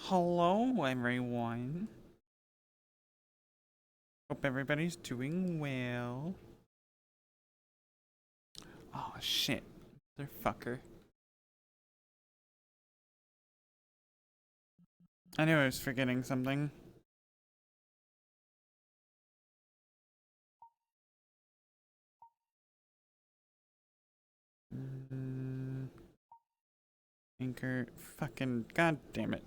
Hello, everyone. Hope everybody's doing well. Oh, shit. Motherfucker. I knew I was forgetting something. Anchor. Fucking. God damn it.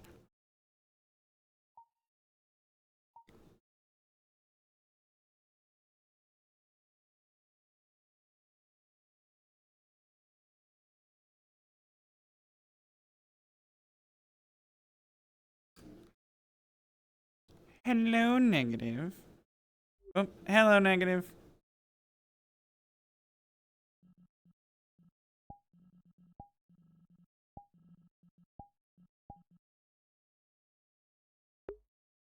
Hello, negative. Oh, hello, negative.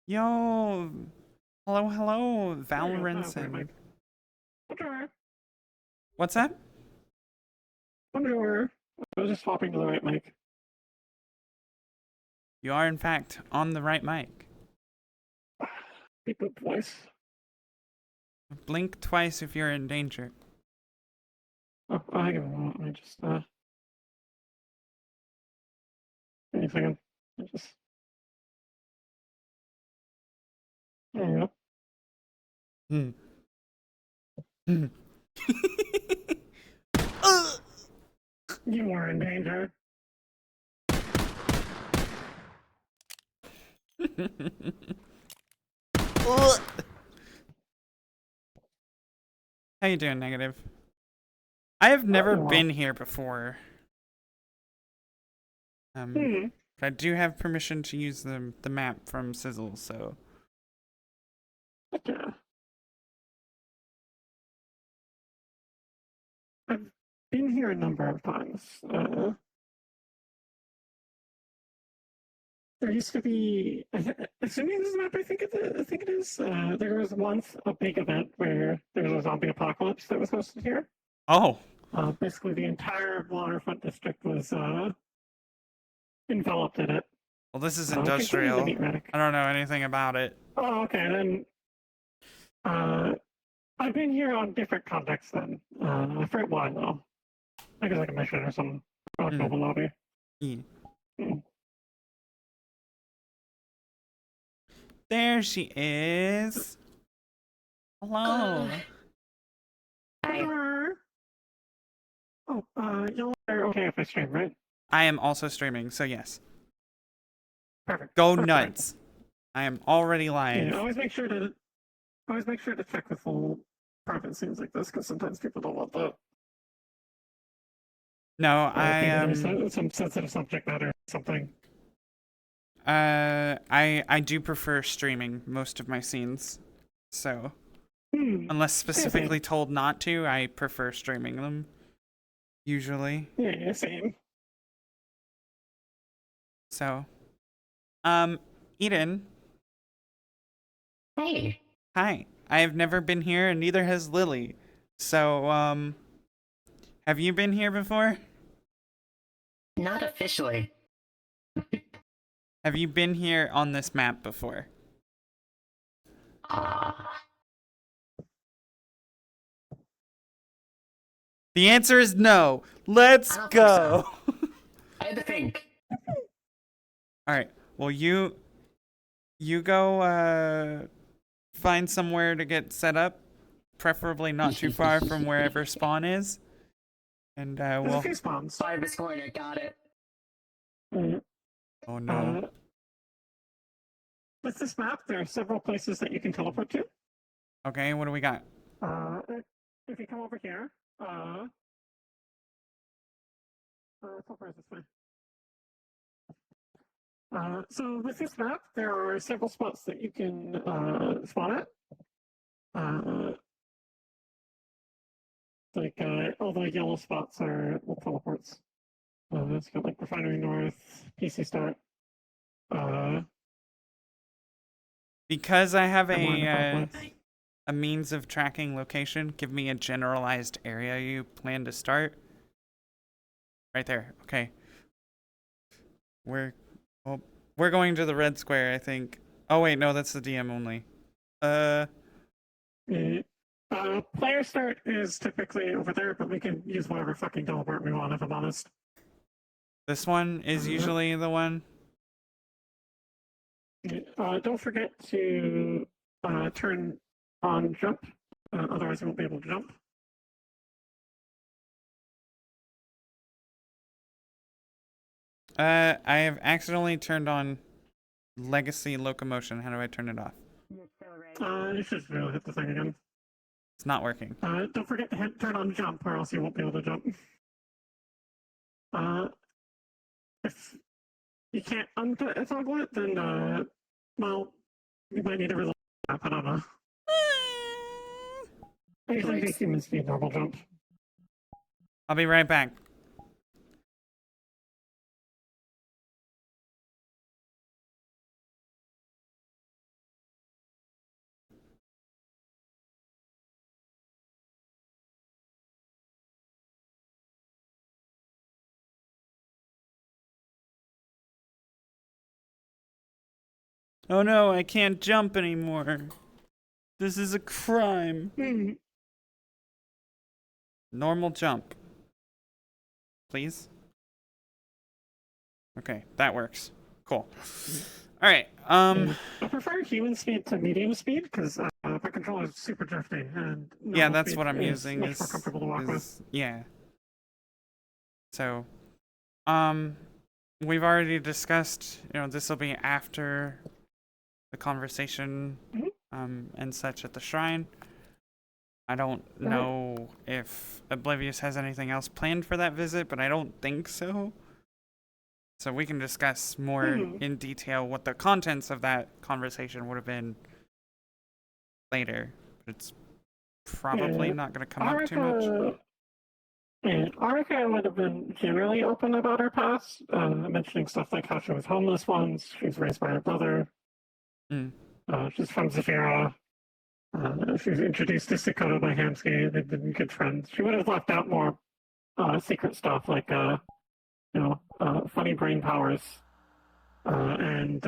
Yo. Hello, hello. Valorant and... What's that? Wonder. I was just swapping to the right mic. You are, in fact, on the right mic. Beep boop voice. Blink twice if you're in danger. Oh, I give a moment. Let me just, give me a second. I just. There you go. You are in danger. How you doing, negative? I have never been here before. But I do have permission to use the map from Sizzle, so. Okay. I've been here a number of times. There used to be, assuming this is a map, I think it is. There was once a big event where there was a zombie apocalypse that was hosted here. Oh. Basically, the entire waterfront district was enveloped in it. Well, this is industrial. I don't know anything about it. Oh, okay. Then I've been here on different contexts then. For a while though. I guess like a mission or some global lobby. There she is. Hello. Hi. Oh, y'all are okay if I stream, right? I am also streaming, so yes. Perfect. Go nuts. I am already live. Yeah, always make sure to check the full private scenes like this, because sometimes people don't want that. No, I some sensitive subject matter or something. I do prefer streaming most of my scenes. So unless specifically told not to, I prefer streaming them. Usually. Yeah, same. So Eden. Hey. Hi. I have never been here and neither has Lily. So have you been here before? Not officially. Have you been here on this map before? The answer is no. Let's go. So. I had to think. Alright. Well, you go find somewhere to get set up. Preferably not too far from wherever spawn is. And There's a few spawns. By this corner, got it. Oh no. With this map, there are several places that you can teleport to. Okay, what do we got? If you come over here, so far this way. So with this map, there are several spots that you can spawn at. All the yellow spots are the teleports. It's got like Refinery North, PC Start. Because I have a means of tracking location, give me a generalized area you plan to start. Right there. Okay. We're going to the red square, I think. Oh wait, no, that's the DM only. Player start is typically over there, but we can use whatever fucking teleport we want, if I'm honest. This one is usually the one. Don't forget to turn on jump, otherwise you won't be able to jump. I have accidentally turned on legacy locomotion. How do I turn it off? You should be able to hit the thing again. It's not working. Don't forget to turn on jump, or else you won't be able to jump. If you can't untoggle it, then well, you might need to reload that. I don't know. I usually do human speed normal jump. I'll be right back. Oh no, I can't jump anymore. This is a crime. Normal jump. Please? Okay, that works. Cool. Alright, I prefer human speed to medium speed, because my controller is super drifty, and yeah, that's speed what I'm is using. much more comfortable to walk with. Yeah. So, we've already discussed, this will be after the conversation, and such at the shrine. I don't know if Oblivious has anything else planned for that visit, but I don't think so. So we can discuss more in detail what the contents of that conversation would have been later. But it's probably not going to come up too much. Arika would have been generally open about her past, mentioning stuff like how she was homeless once, she was raised by her brother, she's from Zafira, she was introduced to Sakota by Hamsky, they've been good friends. She would have left out more secret stuff like, funny brain powers, and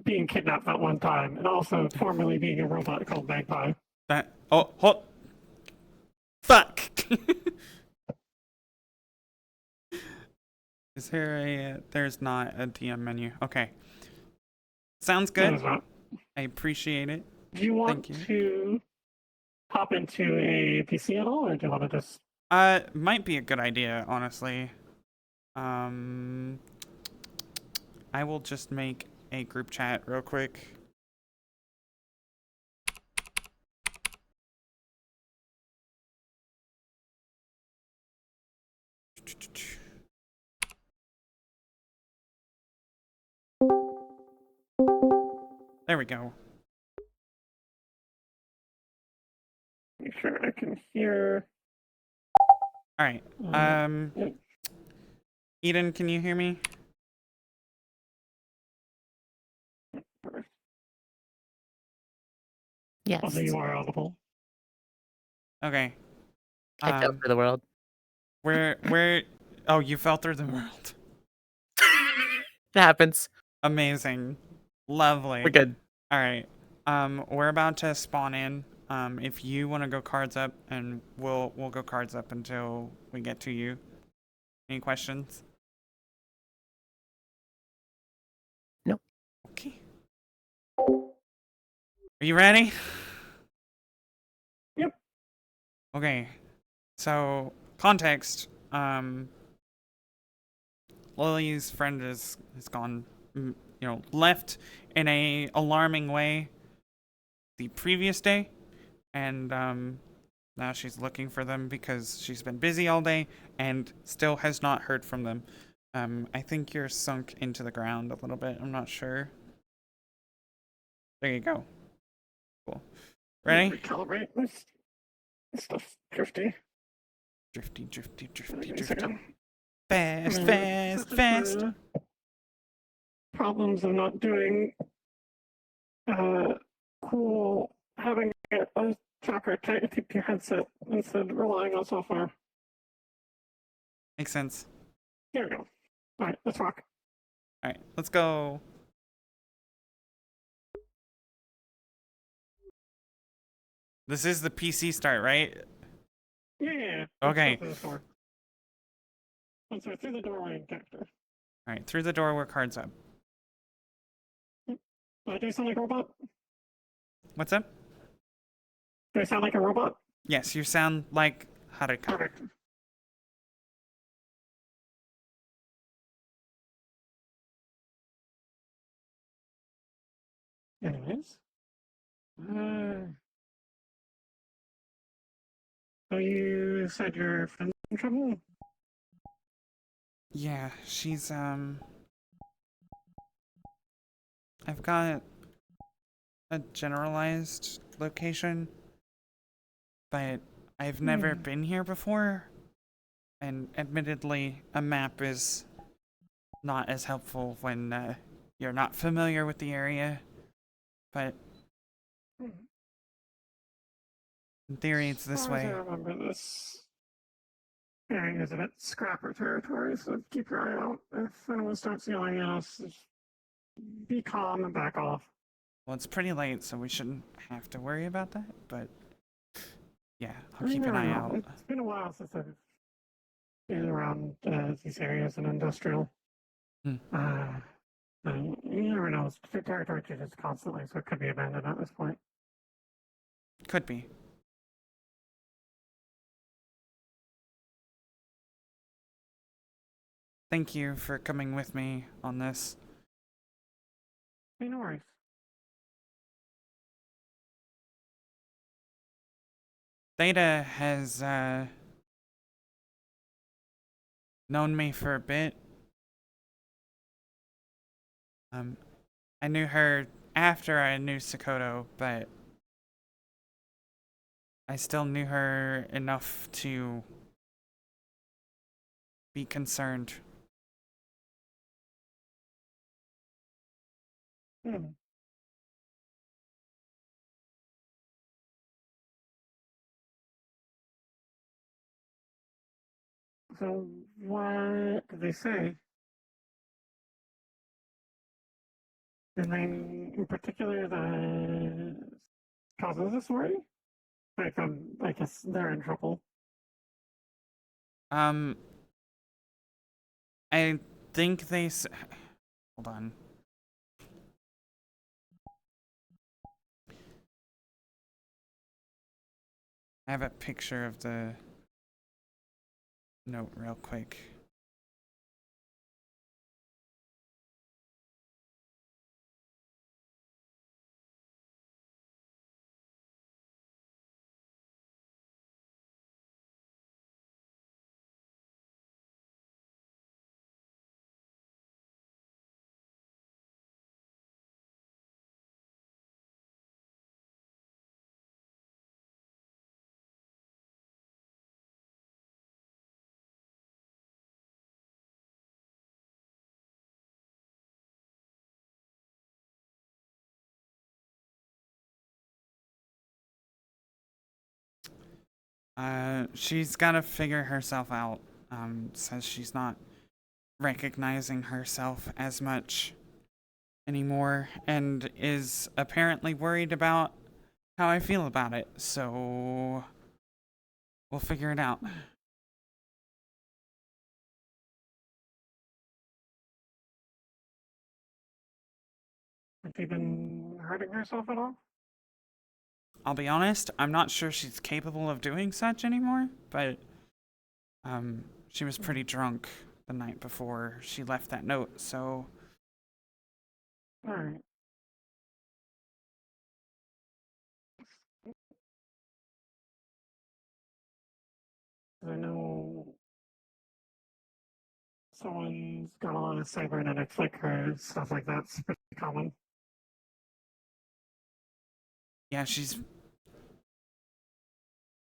being kidnapped that one time, and also formerly being a robot called Magpie. Hold. Fuck! Is there there's not a DM menu. Okay. Sounds good. I appreciate it. Do you want to hop into a PC at all, or do you want to just... Might be a good idea, honestly. I will just make a group chat real quick. There we go. Make sure I can hear. All right. Eden, can you hear me? Yes. Also, you are audible. Okay. I fell through the world. Where? Oh, you fell through the world. It happens. Amazing. Lovely. We're good. All right. We're about to spawn in. If you want to go cards up, and we'll go cards up until we get to you. Any questions? No. Okay. Are you ready? Yep. Okay. So, context. Lily's friend has gone, left in a alarming way the previous day, and now she's looking for them because she's been busy all day and still has not heard from them. I think you're sunk into the ground a little bit. I'm not sure. There you go. Cool. Ready? Recalibrate this stuff. Drifty. Drifty. Fast. Fast. Problems of not doing cool, having a tracker tied to your headset instead of relying on software. Makes sense. Here we go. Alright, let's rock. All right, let's go. This is the PC start, right? Yeah. Okay. Let's go through the door. Once we're through the doorway and character. All right, through the door where cards up. Do I sound like a robot? What's up? Do I sound like a robot? Yes, you sound like Haruka. Perfect. Anyways. So you said your friend's in trouble? Yeah, she's I've got a generalized location, but I've never been here before, and admittedly, a map is not as helpful when you're not familiar with the area, but in theory it's this As far as I way. remember, this area is a bit scrapper territory, so keep your eye out. If anyone starts yelling at us, just be calm and back off. Well, it's pretty late, so we shouldn't have to worry about that, but yeah, I'll You keep an never eye know. out. It's been a while since I've been around these areas in industrial. And you never know. The territory changes constantly, so it could be abandoned at this point. Could be. Thank you for coming with me on this. Hey, no worries. Theta has known me for a bit. I knew her after I knew Sakoto, but I still knew her enough to be concerned. So, what did they say? Anything in particular that causes us worry? Like, I guess they're in trouble. I think hold on. I have a picture of the note real quick. She's gotta figure herself out. Says she's not recognizing herself as much anymore and is apparently worried about how I feel about it. So we'll figure it out. Has she been hurting herself at all? I'll be honest, I'm not sure she's capable of doing such anymore, but she was pretty drunk the night before she left that note, so Alright. I know someone's got a lot of cybernetics like her, stuff like that's pretty common. yeah, she's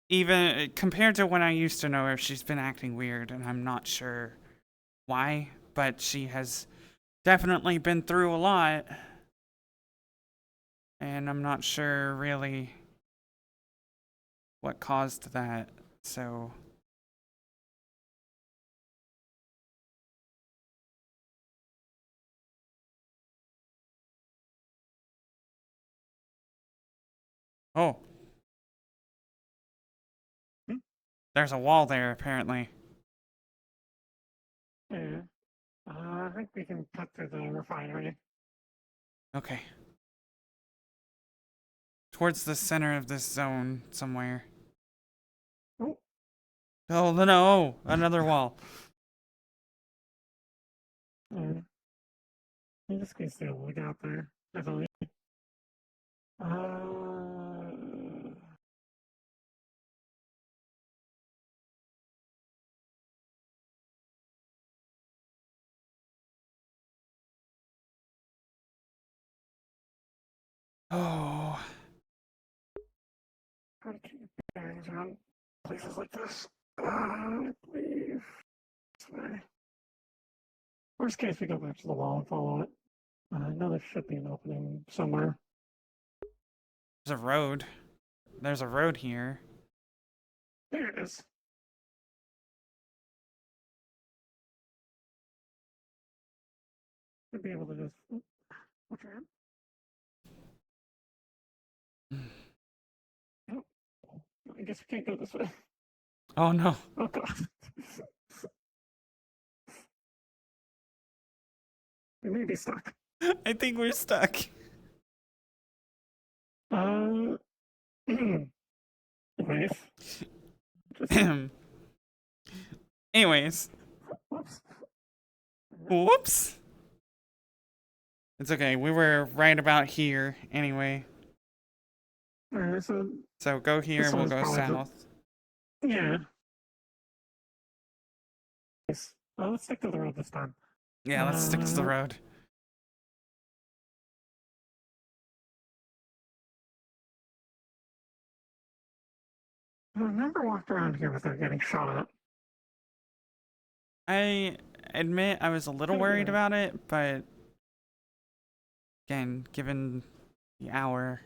even compared to when I used to know her, she's been acting weird, and I'm not sure why, but she has definitely been through a lot, and I'm not sure really what caused that, so Oh. Hmm? There's a wall there, apparently. Yeah. I think we can cut through the refinery. Okay. Towards the center of this zone somewhere. Oh, Oh, no! Another wall. yeah. You just can see a look out there. Definitely. Uh, Oh. how to keep bearings around places like this? I believe this way. Worst case, we go back to the wall and follow it. I know there should be an opening somewhere. There's a road. There's a road here. There it is. Should be able to just. Watch your hand. Oh, I guess we can't go this way. Oh, no. Oh god. We may be stuck. I think we're stuck. Uh. Anyways. Just. Anyways. Whoops. Whoops. It's okay. We were right about here anyway. Alright, so. So go here This and we'll one's go probably south. Yeah. Nice. Let's stick to the road this time. Yeah, let's stick to the road. I've never walked around here without getting shot at. I admit I was a little worried Yeah. about it, but again, given the hour,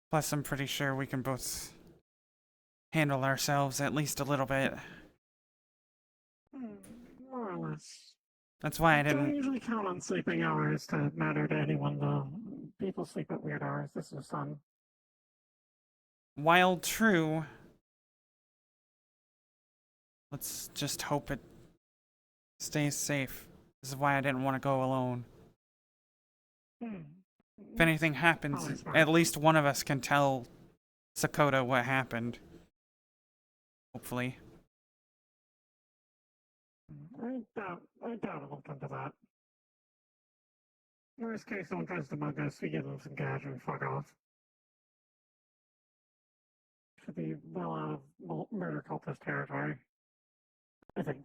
plus I'm pretty sure we can both handle ourselves at least a little bit. More or less. That's why I Don't didn't. usually count on sleeping hours to matter to anyone, though. People sleep at weird hours. This is fun. While true, let's just hope it stays safe. This is why I didn't want to go alone. If anything happens, Probably smart. at least one of us can tell Sakota what happened. Hopefully. I doubt it'll come to that. Worst case, someone tries to mug us, we give them some cash and we fuck off. Should be well out of murder cultist territory. I think.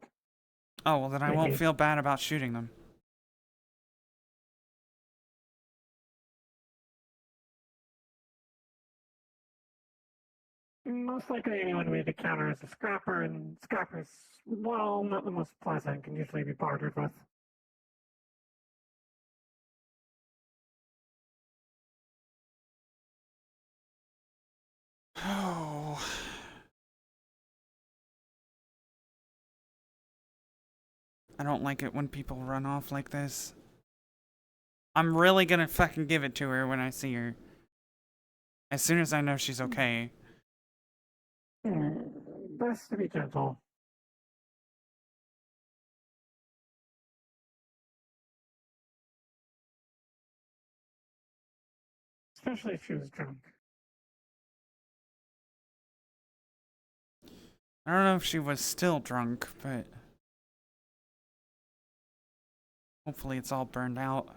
Oh, well then I won't Maybe. feel bad about shooting them. Most likely anyone we'd encounter is a scrapper, and scrappers, while not the most pleasant, can usually be bartered with. Oh. I don't like it when people run off like this. I'm really gonna fucking give it to her when I see her. As soon as I know she's okay. Best to be gentle. Especially if she was drunk. I don't know if she was still drunk, but hopefully it's all burned out.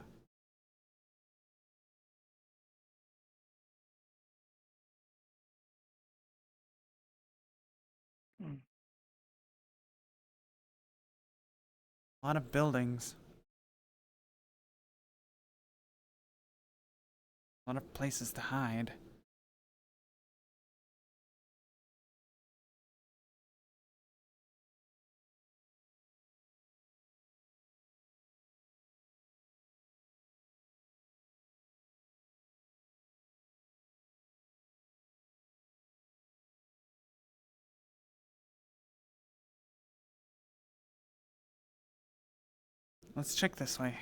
A lot of buildings. A lot of places to hide. Let's check this way.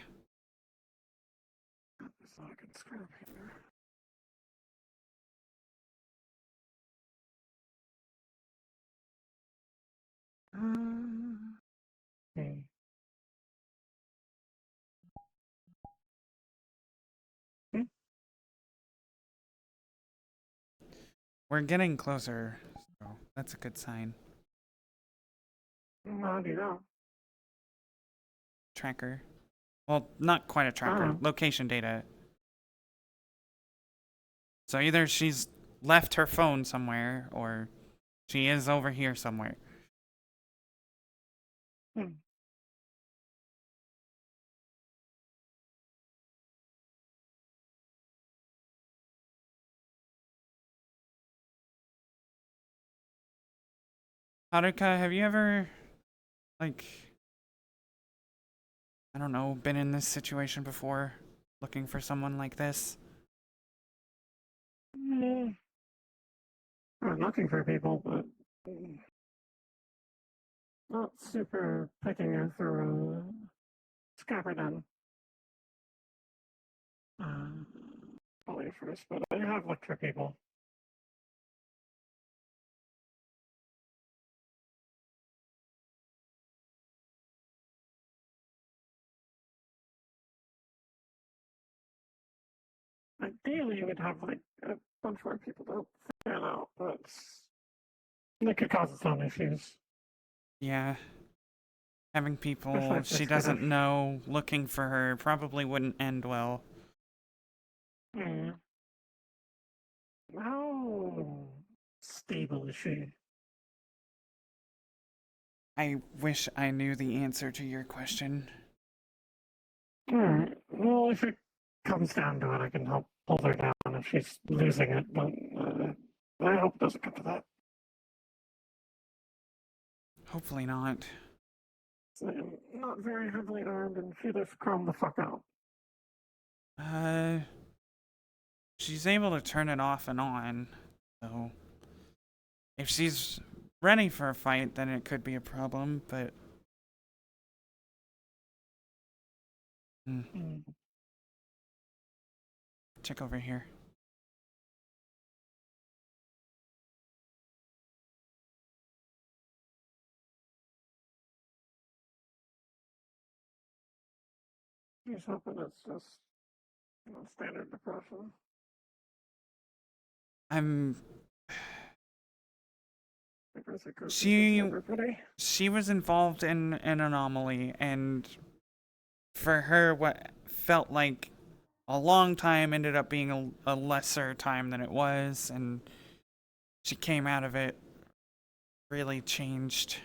That's not a good scrap here. We're getting closer, so that's a good sign. How do you know? Tracker. Well, not quite a tracker. Oh. Location data. So either she's left her phone somewhere, or she is over here somewhere. Hmm. Haruka, have you ever, like, I don't know, been in this situation before? Looking for someone like this? I'm looking for people, but not super picking her through Scapperden. Probably first, but I have looked for people. Ideally, you would have like a bunch more people to help figure it out, but it could cause its own issues. Yeah. Having Especially people if she this kind doesn't of- know looking for her probably wouldn't end well. How stable is she? I wish I knew the answer to your question. Well, if it comes down to it, I can help pull her down if she's losing it, but I hope it doesn't come to that. Hopefully not. I'm not very heavily armed, and she just calm the fuck out. She's able to turn it off and on, so if she's ready for a fight, then it could be a problem, but check over here. He's hoping it's just standard depression. She was involved in an anomaly, and for her, what felt like a long time ended up being a lesser time than it was, and she came out of it really changed.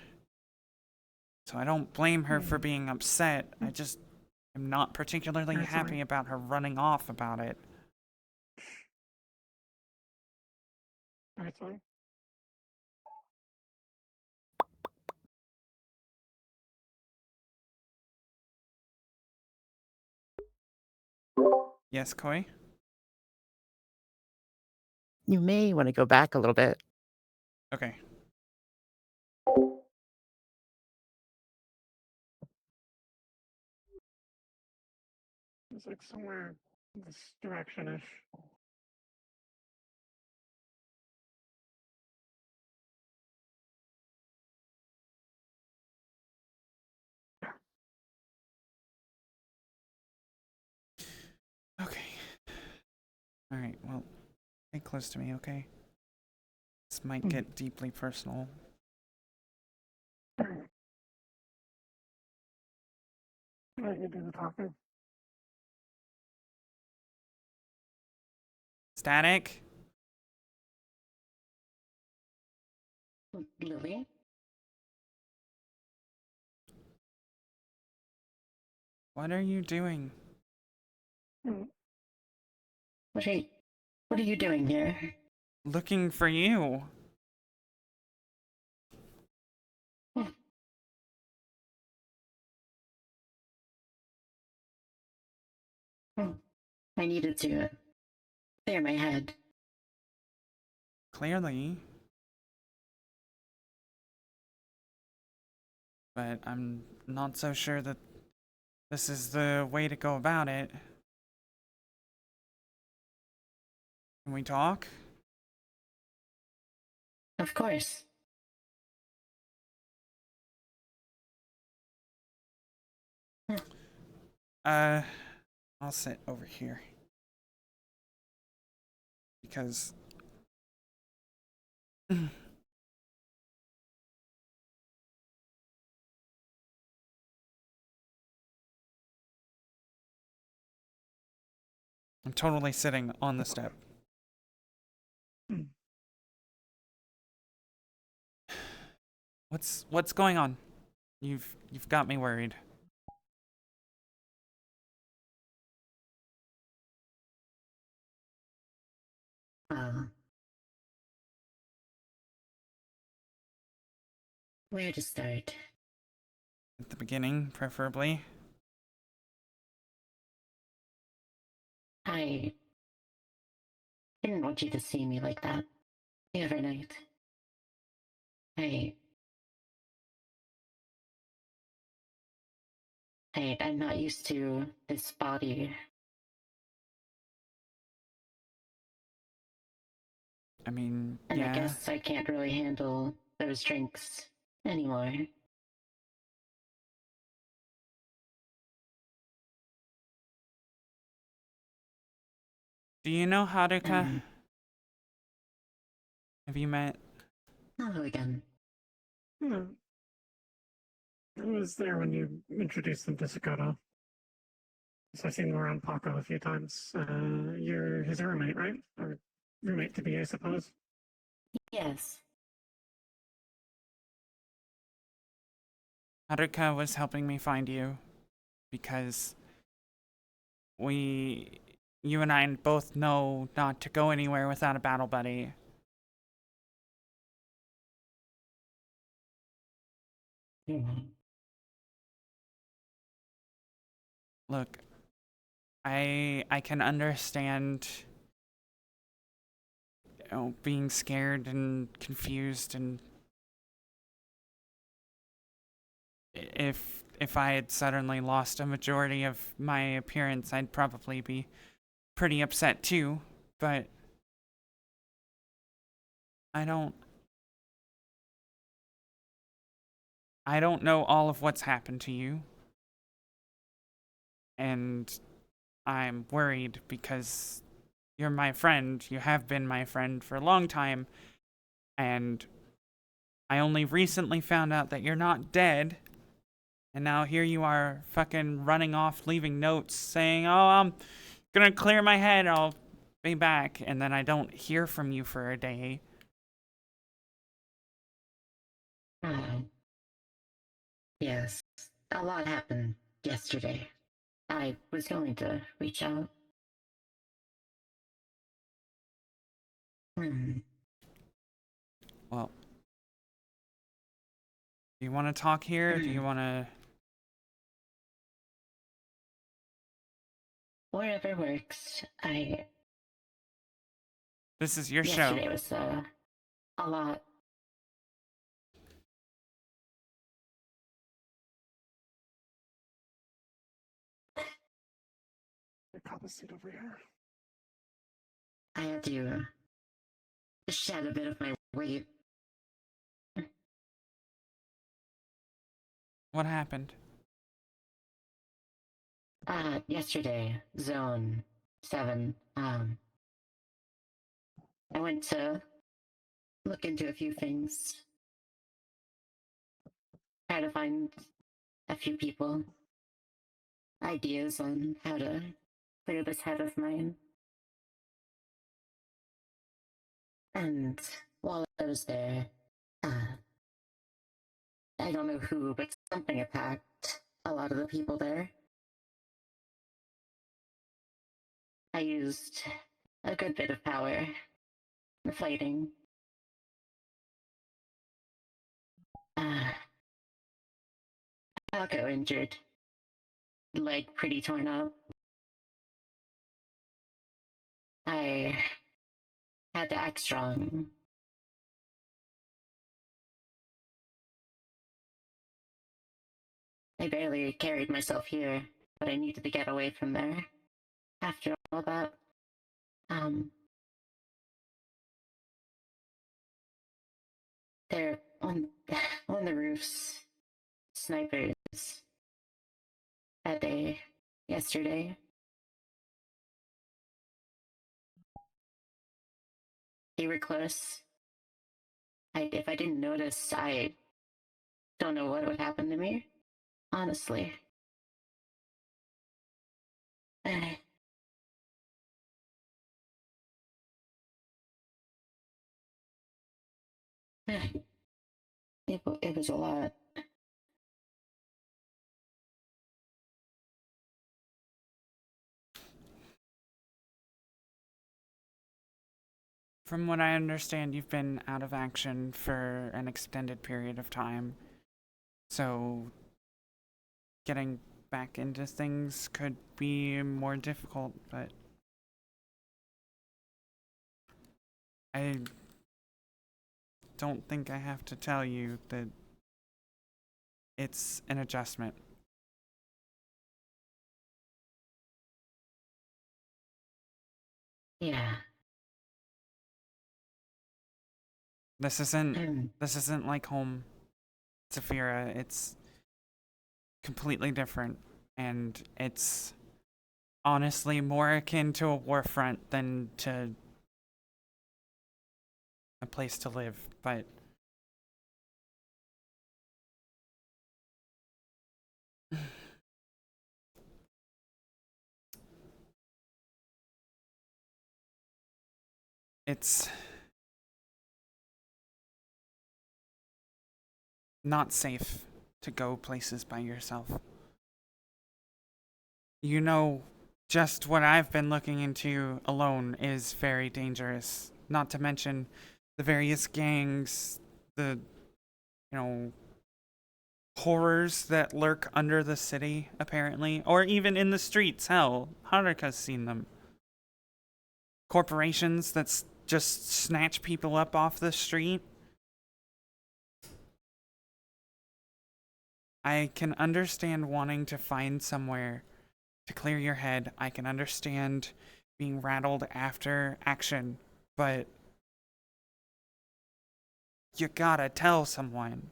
So I don't blame her for being upset. I just am not particularly happy about her running off about it. Yes, Koi? You may want to go back a little bit. Okay. It's like somewhere this direction-ish. Okay. Alright, well, stay close to me, okay? This might get deeply personal. Let you do the talking. Static? Lillian? What are you doing? What are you doing here? Looking for you. I needed to clear my head. Clearly. But I'm not so sure that this is the way to go about it. Can we talk? Of course. I'll sit over here. Because I'm totally sitting on the step. What's going on? You've got me worried. Where to start? At the beginning, preferably. I didn't want you to see me like that the other night. I'm not used to this body. I mean, And yeah. I guess I can't really handle those drinks anymore. Do you know Haruka? Have you met? Hello again. I was there when you introduced them to Sakota. So I've seen them around Paco a few times. You're his roommate, right? Or roommate to be, I suppose. Yes. Haruka was helping me find you because you and I both know not to go anywhere without a battle buddy. Look, I can understand, being scared and confused, and if I had suddenly lost a majority of my appearance, I'd probably be pretty upset too, but I don't know all of what's happened to you. And I'm worried because you're my friend. You have been my friend for a long time. And I only recently found out that you're not dead. And now here you are fucking running off, leaving notes saying, oh, I'm gonna clear my head. I'll be back. And then I don't hear from you for a day. Yes. A lot happened yesterday. I was going to reach out. Well, do you want to talk here? Do you want to... Wherever works. This is your show. Yesterday was a lot. Cop a seat over here. I had to shed a bit of my weight. What happened? Yesterday, Zone 7, I went to look into a few things. Try to find a few people. Ideas on how to clear this head of mine. And while I was there, I don't know who, but something attacked a lot of the people there. I used a good bit of power fighting. Paco injured. Leg pretty torn up. I had to act strong. I barely carried myself here, but I needed to get away from there. After all that, they're on on the roofs. Snipers that day, yesterday. They were close. If I didn't notice, I don't know what would happen to me. Honestly. Eh. Eh. It was a lot. From what I understand, you've been out of action for an extended period of time. So, getting back into things could be more difficult, but I don't think I have to tell you that it's an adjustment. Yeah. This isn't like home, Zafira. It's completely different, and it's honestly more akin to a war front than to a place to live, but it's not safe to go places by yourself. You know, just what I've been looking into alone is very dangerous. Not to mention the various gangs, the, horrors that lurk under the city, apparently. Or even in the streets, hell. Haruka's seen them. Corporations that just snatch people up off the street. I can understand wanting to find somewhere to clear your head. I can understand being rattled after action, but you gotta tell someone.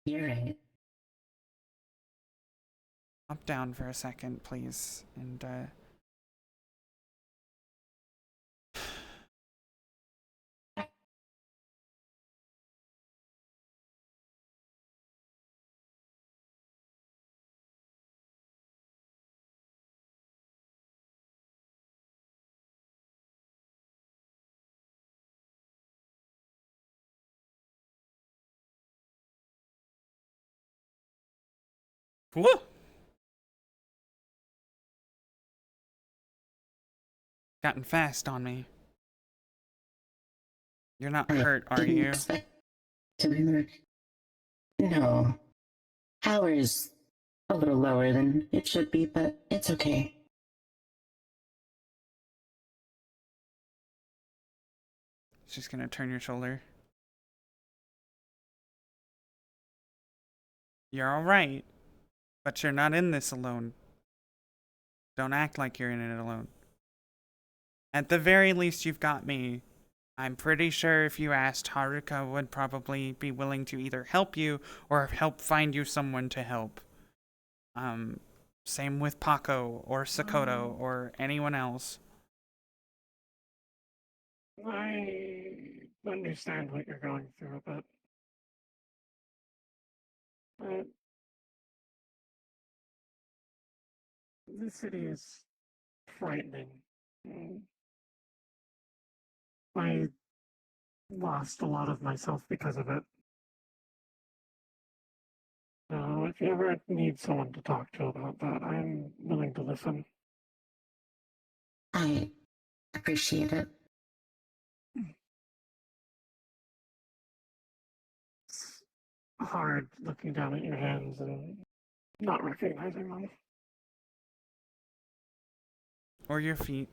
You're right. Up down for a second, please. And, woo! Gotten fast on me. You're not hurt, are Didn't you? expect to be. No. Power's a little lower than it should be, but it's okay. She's gonna turn your shoulder. You're alright, but you're not in this alone. Don't act like you're in it alone. At the very least, you've got me. I'm pretty sure if you asked, Haruka would probably be willing to either help you or help find you someone to help. Same with Paco or Sakoto or anyone else. I understand what you're going through a bit. But the city is frightening. I lost a lot of myself because of it. So if you ever need someone to talk to about that, I'm willing to listen. I appreciate it. It's hard looking down at your hands and not recognizing them. Or your feet.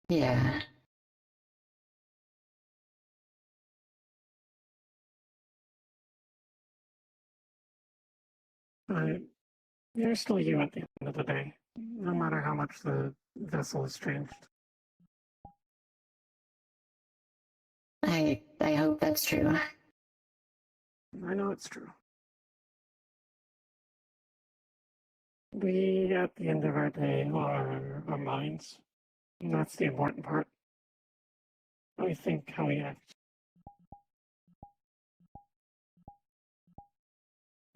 Yeah. But you're still you at the end of the day, no matter how much the vessel has changed. I hope that's true. I know it's true. we, at the end of our day, are our minds. And that's the important part. How we think, how we act.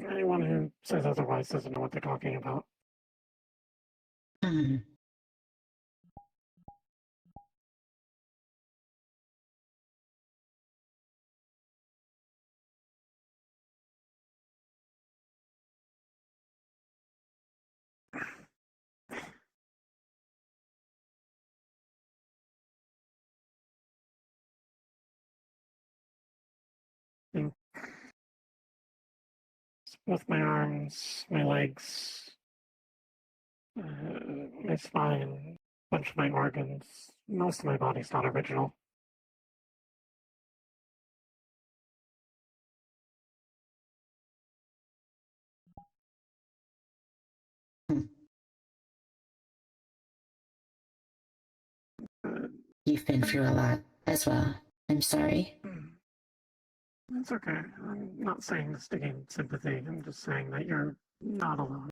Anyone who says otherwise doesn't know what they're talking about. Hmm. And both my arms, my legs, my spine, a bunch of my organs, most of my body's not original. Hmm. You've been through a lot as well. I'm sorry. It's okay. I'm not saying this to gain sympathy. I'm just saying that you're not alone.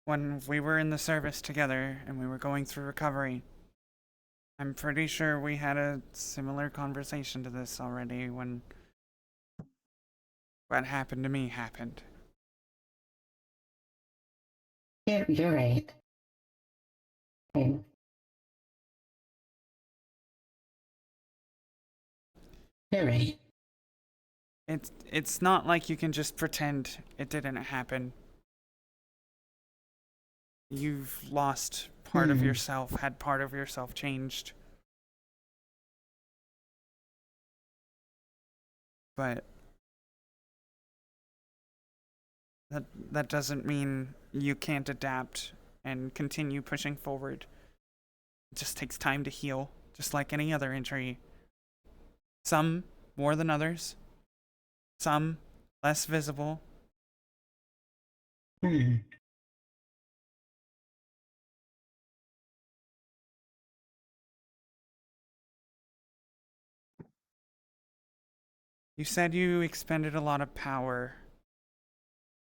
When we were in the service together and we were going through recovery, I'm pretty sure we had a similar conversation to this already when what happened to me happened. You're right. I- You're right. It's not like you can just pretend it didn't happen. You've lost part of yourself, had part of yourself changed. But that doesn't mean you can't adapt and continue pushing forward. It just takes time to heal, just like any other injury. Some more than others, some less visible. Hmm. You said you expended a lot of power.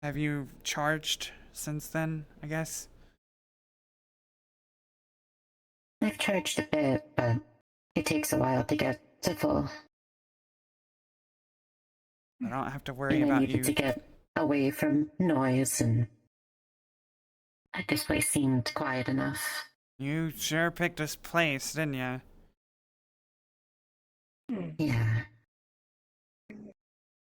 Have you charged since then, I guess? I've charged a bit, but it takes a while to get to full. I don't have to worry And I about needed you. to get away from noise, and this place seemed quiet enough. You sure picked this place, didn't you? Yeah.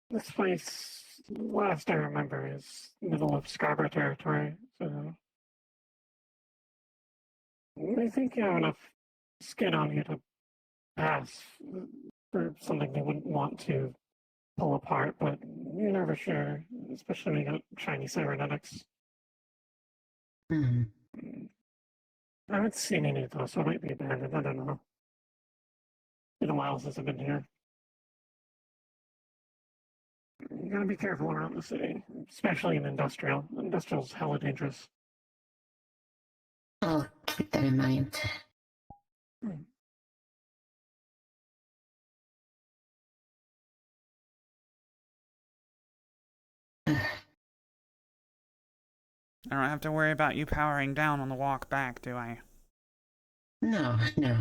This place, last I remember, is middle of Scarborough territory, so I think you have enough skin on you to pass for something they wouldn't want to pull apart, but you're never sure, especially when you got shiny cybernetics. Hmm. I haven't seen any of those, so it might be abandoned. I don't know. Been a while since I've been here. You gotta be careful around the city, especially in industrial. Industrial's hella dangerous. I'll keep that in mind. Hmm. I don't have to worry about you powering down on the walk back, do I? No, no.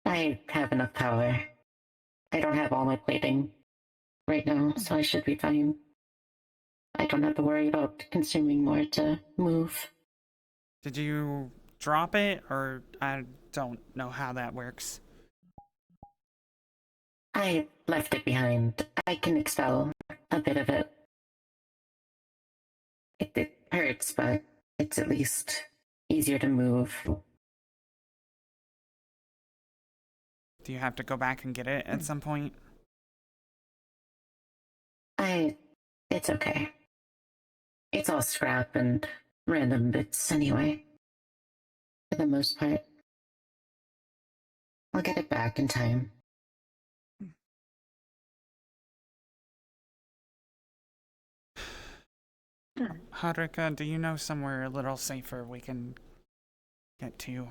I have enough power. I don't have all my plating right now, so I should be fine. I don't have to worry about consuming more to move. Did you drop it, or I don't know how that works? I left it behind. I can expel a bit of it. It hurts, but it's at least easier to move. Do you have to go back and get it at some point? It's okay. It's all scrap and random bits anyway. For the most part. I'll get it back in time. Hadrika, do you know somewhere a little safer we can get to?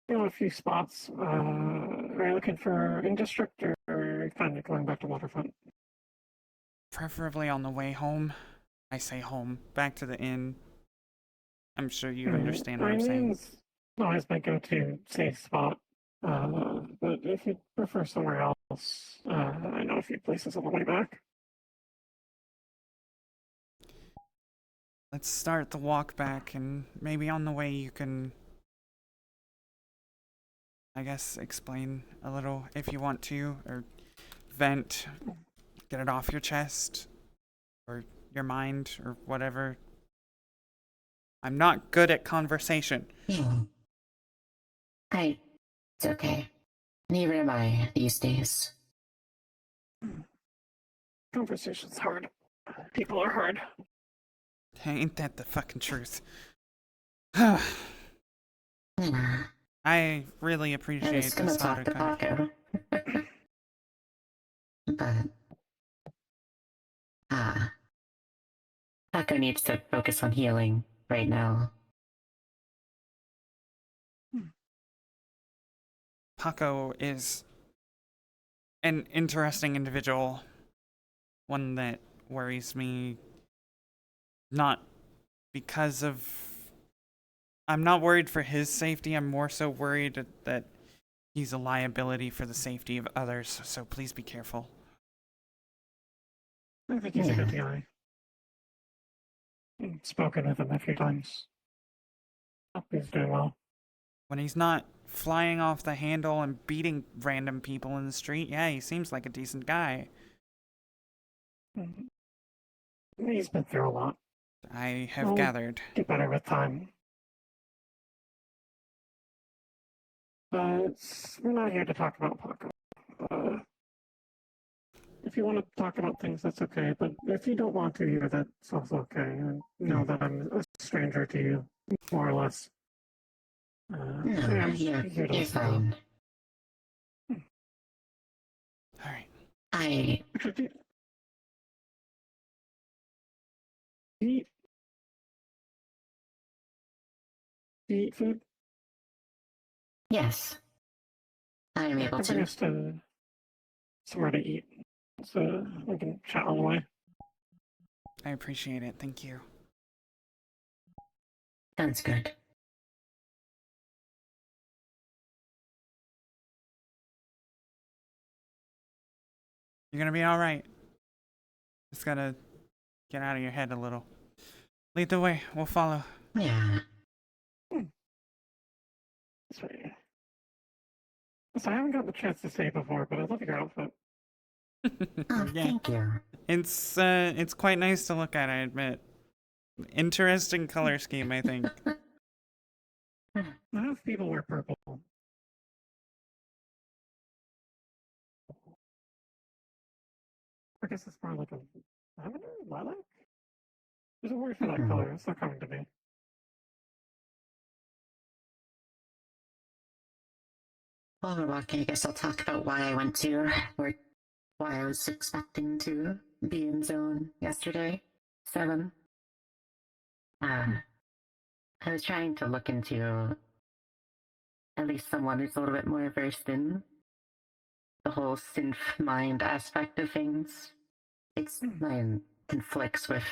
a few spots. Are you looking for in district or kind of going back to waterfront? Preferably on the way home. I say home, back to the inn. I'm sure you understand what I I'm saying. mean, it's always my go-to safe spot. But if you prefer somewhere else, I know a few places on the way back. Let's start the walk back, and maybe on the way you can, I guess, explain a little if you want to, or vent, get it off your chest, or your mind, or whatever. I'm not good at conversation. It's okay. Neither am I these days. Conversation's hard. People are hard. Ain't that the fucking truth? Yeah. I really I appreciate was gonna this, talk to Haruka. Paco. But Paco needs to focus on healing right now. Paco is an interesting individual, one that worries me, not because of... I'm not worried for his safety, I'm more so worried that he's a liability for the safety of others, so please be careful. I think he's a good guy. I've spoken with him a few times. Hope he's doing well. When he's not flying off the handle and beating random people in the street, yeah, he seems like a decent guy. He's been through a lot. I have gathered. Get better with time. But we're not here to talk about Paco. If you want to talk about things, that's okay. But if you don't want to either, that's also okay. And know that I'm a stranger to you, more or less. No, you're fine. Alright. Actually, do you eat food? Yes. I am able Bring to. us to somewhere to eat, so we can chat on the way. I appreciate it, thank you. Sounds good. You're gonna be alright. Just gotta get out of your head a little. Lead the way, we'll follow. Yeah. Sweet. So I haven't gotten the chance to say it before, but I love your outfit. Oh, Yeah. thank you. It's quite nice to look at, I admit. Interesting color scheme, I think. I have people wear purple. I guess it's more like a lavender, lilac. There's a word for that color. It's not coming to me. While we're walking, I guess I'll talk about why I went to, or why I was expecting to be in zone yesterday. 7. I was trying to look into at least someone who's a little bit more versed in the whole synth mind aspect of things. It's mine conflicts with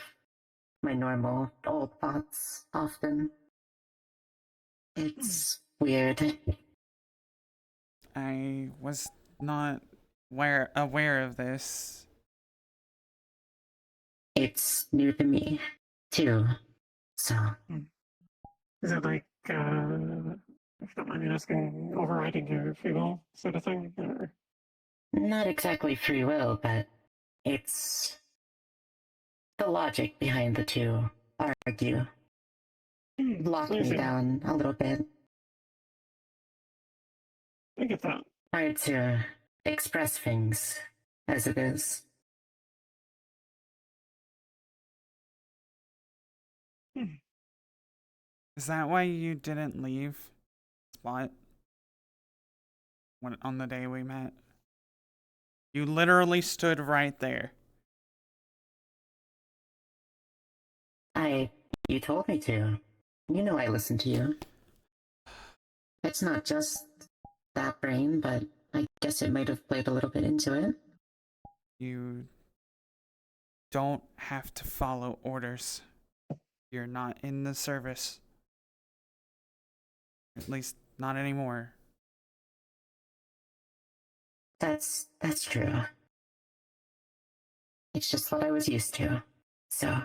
my normal old thoughts often. It's weird. I was not aware of this. It's new to me, too. So. Is it like, if you don't mind me asking, overriding your free will sort of thing? Or... Not exactly free will, but it's the logic behind the two argue. Lock me down a little bit. I get that. Hard to express things as it is. Is that why you didn't leave Spot on the day we met? You literally stood right there. You told me to. You know I listened to you. It's not just that brain, but I guess it might have played a little bit into it. You don't have to follow orders. You're not in the service. At least not anymore. That's true. It's just what I was used to. So,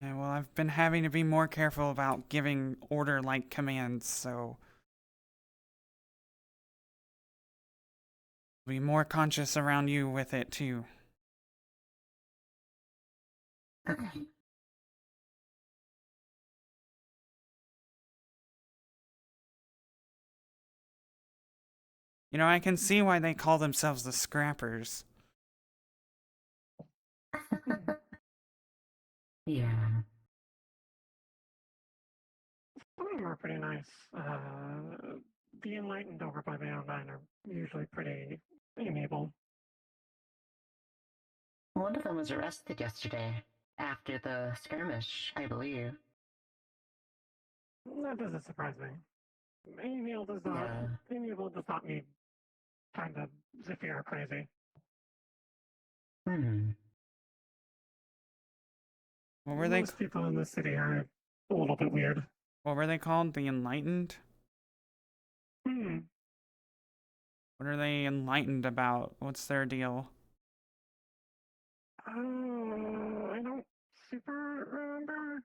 Yeah, well, I've been having to be more careful about giving order-like commands, so be more conscious around you with it, too. okay. You know, I can see why they call themselves the Scrappers. Yeah. Some of them are pretty nice. The enlightened over by the online are usually pretty amiable. One of them was arrested yesterday after the skirmish, I believe. That doesn't surprise me. Amiable does not. Yeah. Amiable does not mean kind of Zephyr crazy. Hmm. What were they? Most people in the city are a little bit weird. What were they called? The Enlightened? Hmm. What are they enlightened about? What's their deal? I don't super remember.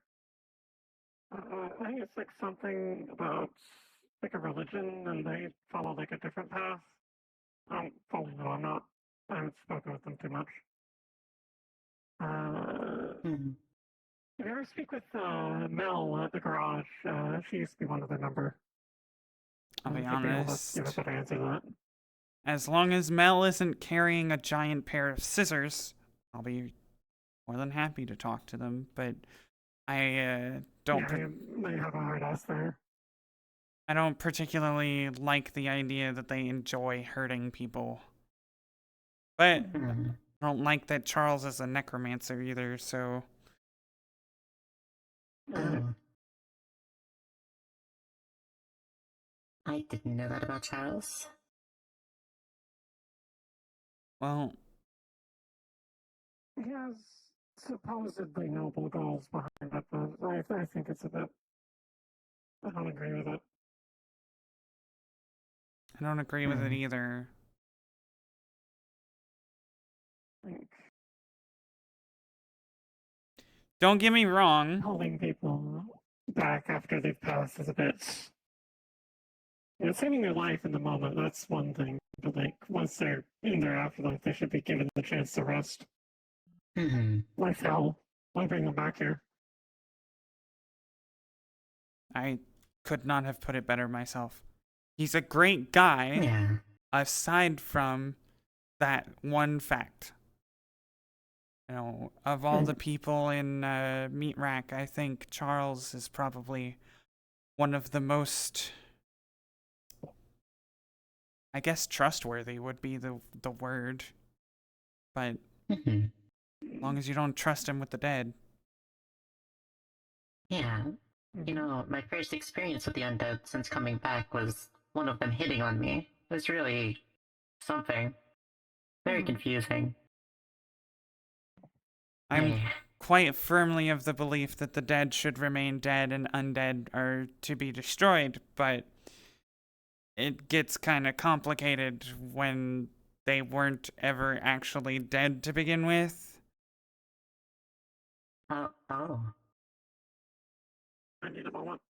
I think it's like something about like a religion, and they follow like a different path. I don't fully know. I haven't spoken with them too much. Hmm. If you ever speak with Mel at the garage, she used to be one of the number. I'll be She'd be able to give a honest. better answer to that. As long as Mel isn't carrying a giant pair of scissors, I'll be more than happy to talk to them. But I don't. Yeah, they have a hard ass there. I don't particularly like the idea that they enjoy hurting people. But Hmm. I don't like that Charles is a necromancer either, so Oh. I didn't know that about Charles. well, He has supposedly noble goals behind it, but I think it's a bit. I don't agree with it. I don't agree with it Hmm. either. I think Don't get me wrong. holding people back after they've passed is a bit. Saving their life in the moment, that's one thing. But like once they're in their afterlife, they should be given the chance to rest. Hmm. Life hell. Why bring them back here? I could not have put it better myself. He's a great guy, Yeah. aside from that one fact. You know, of all the people in Meat Rack, I think Charles is probably one of the most, I guess, trustworthy would be the word. But Hmm. as long as you don't trust him with the dead. Yeah. You know, my first experience with the undead since coming back was one of them hitting on me. It was really something. Very confusing. I'm I, quite firmly of the belief that the dead should remain dead and undead are to be destroyed, but it gets kind of complicated when they weren't ever actually dead to begin with. oh. I need a moment.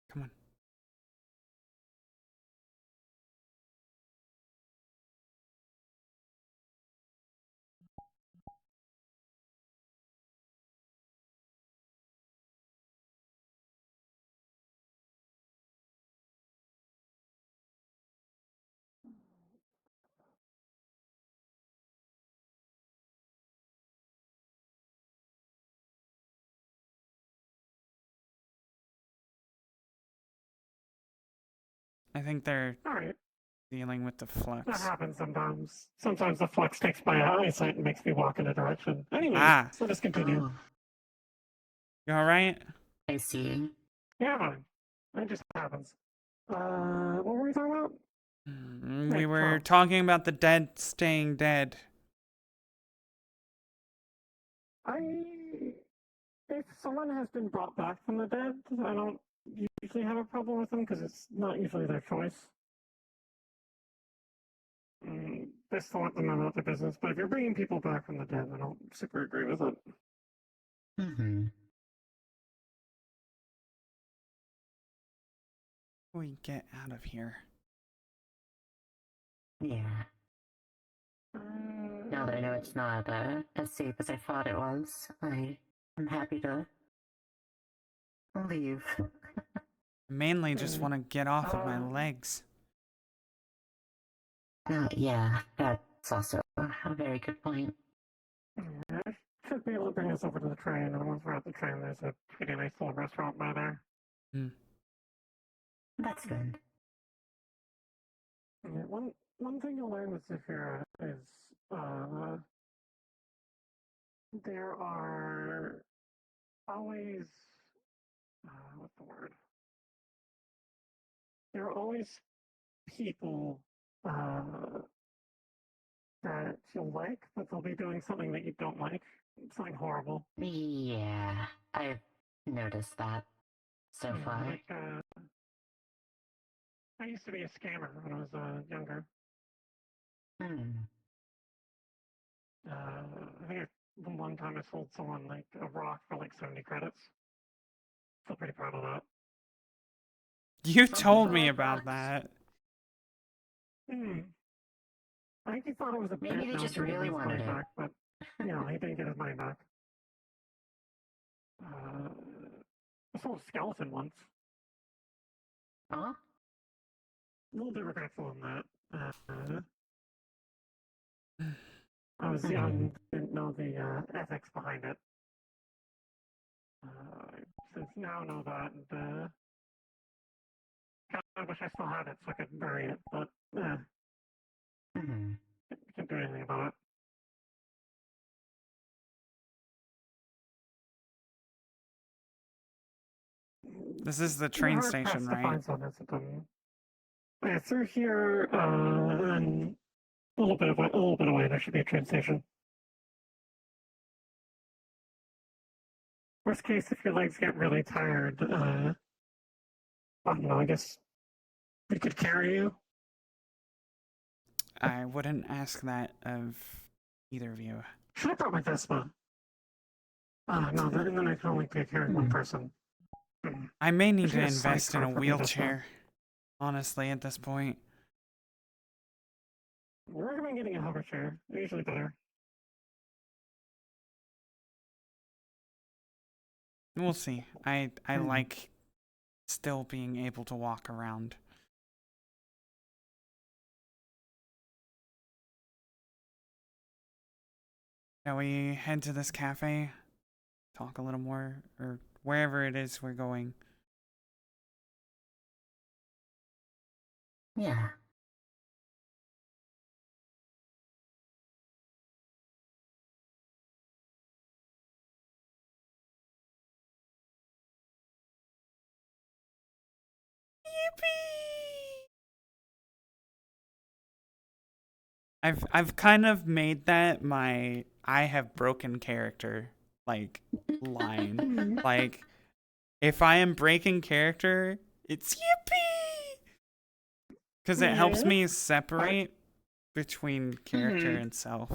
Come on. I think they're All right. dealing with the That flux. happens sometimes. Sometimes the flux takes my eyesight and makes me walk in a direction. Anyway, Ah, so let's continue. Oh, you alright? I see. Yeah, fine. It just happens. What were we talking about? We Right, were Tom. talking about the dead staying dead. If someone has been brought back from the dead, I don't usually have a problem with them because it's not usually their choice. Best to let them know about their business, but if you're bringing people back from the dead, I don't super agree with it. Mm-hmm. We get out of here. Yeah. Now that I know it's not as safe as I thought it was, I am happy to leave. Mainly just want to get off of my legs. Yeah, that's also a very good point. I should be able to bring us over to the train, and once we're at the train, there's a pretty nice little restaurant by there. That's good. Yeah, one thing you'll learn with Zephyra is there are always what's the word? There are always people that you'll like, but they'll be doing something that you don't like, something horrible. Yeah, I've noticed that so far. Like, I used to be a scammer when I was younger. I think one time I sold someone like a rock for like 70 credits. Feel pretty proud of that. You Some told people me like about rocks. that. I think he thought it was a Maybe bit they now just to get really his money wanted it. back, but you know, he didn't get his money back. I sold a skeleton once. Huh? A little bit regretful in that. I was young, didn't know the ethics behind it. Since now know that, and I wish I still had it so I could bury it, but can't do anything about it. This is the train Hard station, pressed to right? find something that's done. Yeah, through here, and a little bit away, there should be a train station. Worst case, if your legs get really tired, I don't know, I guess we could carry you. I wouldn't ask that of either of you. Should have brought my Vespa. No, then I can only carry one person. I may need to Should get a invest in sidecar a for my Vespa. wheelchair. Honestly, at this point. We're recommend getting a hover chair. They're usually better. We'll see. I like still being able to walk around. Shall we head to this cafe? Talk a little more, or wherever it is we're going. Yeah. Yippee! I've kind of made that my I have broken character like line. Like if I am breaking character, it's yippee! Because it helps me separate between character and self.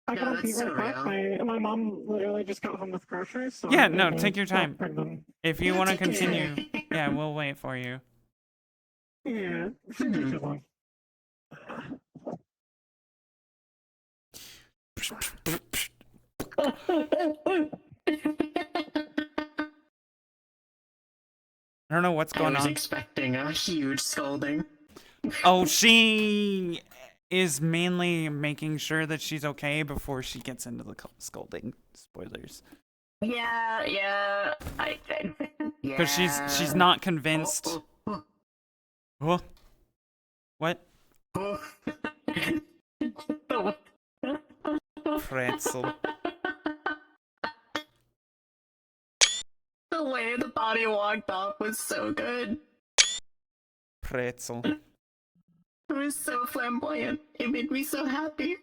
I No, gotta that's be so right back. real. My mom literally just got home with groceries. So Yeah, I'm no, gonna take your go time. bring them. If you Yeah, want to take your continue, time. yeah, we'll wait for you. Yeah, shouldn't take too long. I don't know what's I going was on. expecting a huge scolding. Oh, she is mainly making sure that she's okay before she gets into the scolding. Spoilers. Yeah. Because she's not convinced. Oh. Oh. What? The- Pretzel. The way the body walked off was so good. Pretzel. It was so flamboyant. It made me so happy.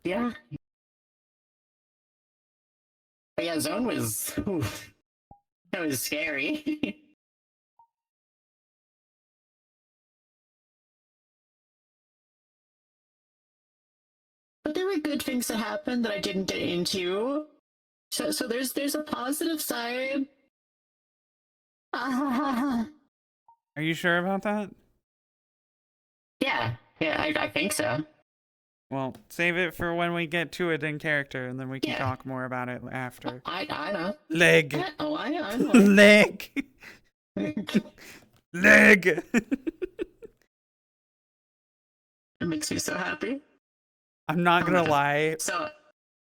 Yeah. But yeah, Zone was. Oof, that was scary. But there were good things that happened that I didn't get into. So there's a positive side. Are you sure about that? Yeah, I think so. Well, save it for when we get to it in character, and then we can Yeah. talk more about it after. I know. Leg. Oh, I know. Leg. Leg. It makes me so happy. I'm not gonna lie. So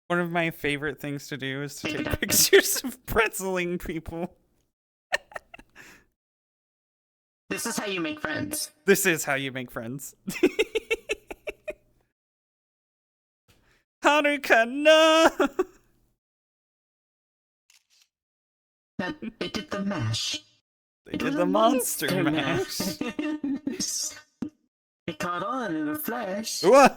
One of my favorite things to do is to Make it take happen. pictures of pretzeling people. this is how you make friends. This is how you make friends. Haruka, no! That they did the mash. They did the monster mash. It caught on in a flash. What?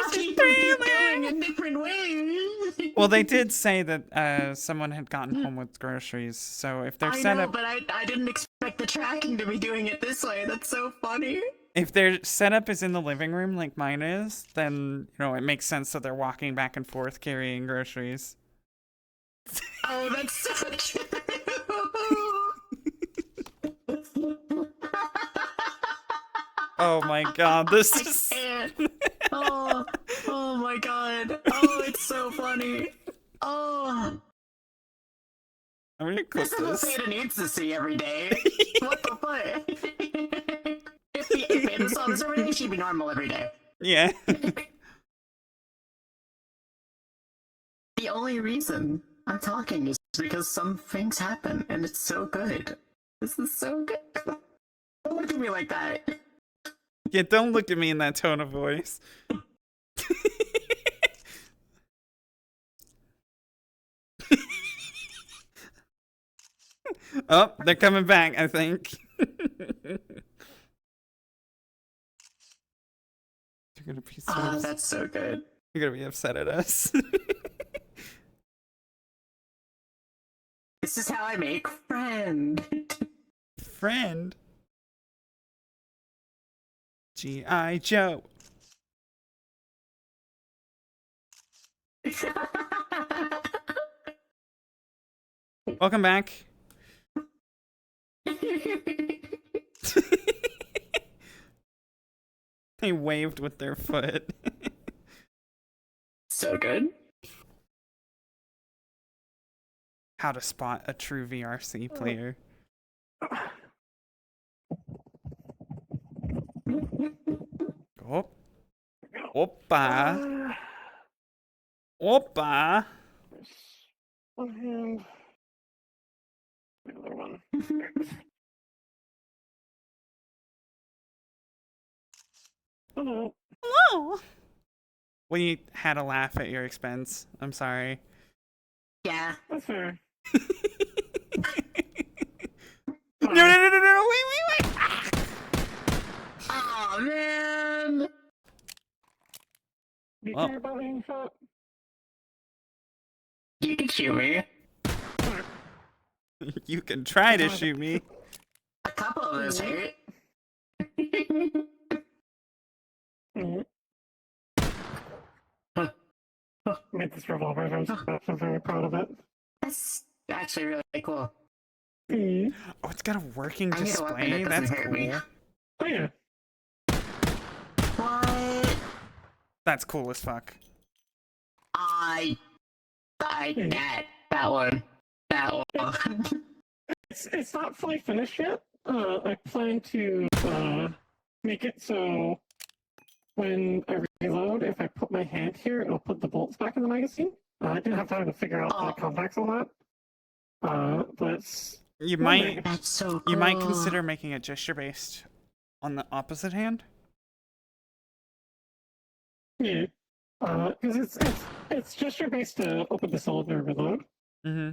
Going in different ways. Well, they did say that someone had gotten home with groceries, so if their I setup, know, but I didn't expect the tracking to be doing it this way. That's so funny. if their setup is in the living room like mine is, then it makes sense that they're walking back and forth carrying groceries. Oh, that's so true. Oh my god, this I is. can't. Oh my god. Oh, it's so funny. Oh, I'm gonna clip this is what this. Beta needs to see every day. What the fuck? if Beta saw this every day, she'd be normal every day. Yeah. The only reason I'm talking is because some things happen, and it's so good. This is so good. Don't look at me like that. Yeah, don't look at me in that tone of voice. Oh, they're coming back, I think. They're gonna be so Oh, that's so good. They're gonna be upset at us. This is how I make friend. Friend. G.I. Joe. Welcome back. They waved with their foot. So good. How to spot a true VRC player. Oh. Oppa. Oppa. One hand. The other one. Hello. Hello. We had a laugh at your expense. I'm sorry. Yeah. That's fair. No, wait. Oh man. Do you Well. care about being shot? You can shoot me. You can try to shoot me. A couple of those hurt. Made this revolver. I'm very proud of it. That's actually really cool. Oh, it's got a working I need a weapon display. that That's doesn't hurt me. cool. Oh yeah. What? That's cool as fuck. That one. It's not fully finished yet. I plan to make it so when I reload, if I put my hand here, it'll put the bolts back in the magazine. I didn't have time to figure out the contacts on that. But You might That's so cool. you might consider making it gesture based on the opposite hand. Yeah. Because it's gesture based to open the cylinder and reload. Mm-hmm.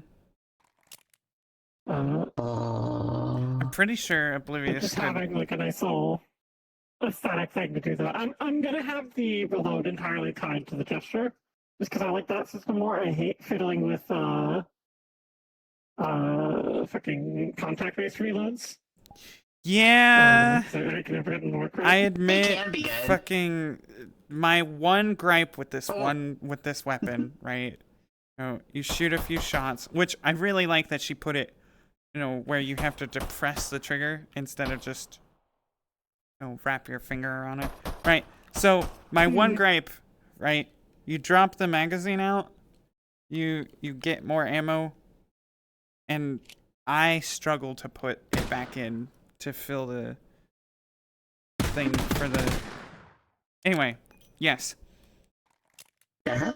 Oh. I'm pretty sure But Oblivious just could. having like a nice little aesthetic thing to do that. I'm gonna have the reload entirely tied to the gesture, just because I like that system more. I hate fiddling with fucking contact based reloads. Yeah, So I can never get them to work right. I admit, can be good. fucking my one gripe with this Oh. with this weapon, right? You shoot a few shots, which I really like that she put it, where you have to depress the trigger instead of just, wrap your finger around it, right? So my one gripe, right? You drop the magazine out, you get more ammo, and I struggle to put it back in to fill the thing for the. Anyway, yes. Uh-huh.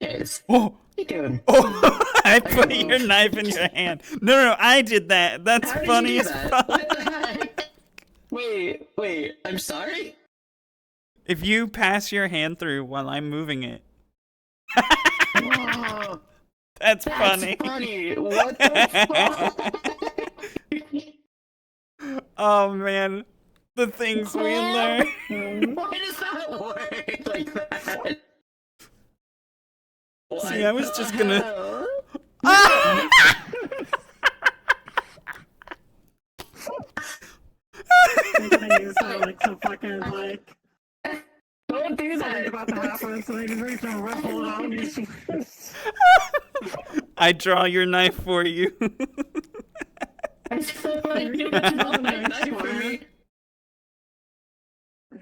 Yes. Oh, What you doing? oh! I put your knife in your hand. No, I did that. That's How did funny you do as that? fuck. What the heck? Wait, I'm sorry? If you pass your hand through while I'm moving it, Whoa, that's that's funny. funny. What the fuck? Oh man, the things we learn. Why does that work like that? See, I was just gonna. hell? Ah! I'm gonna use that like some fucking like Don't do something that. about to happen, so they just reach and ripple it out and use. I draw your knife for you. It's so funny. You draw my knife for me.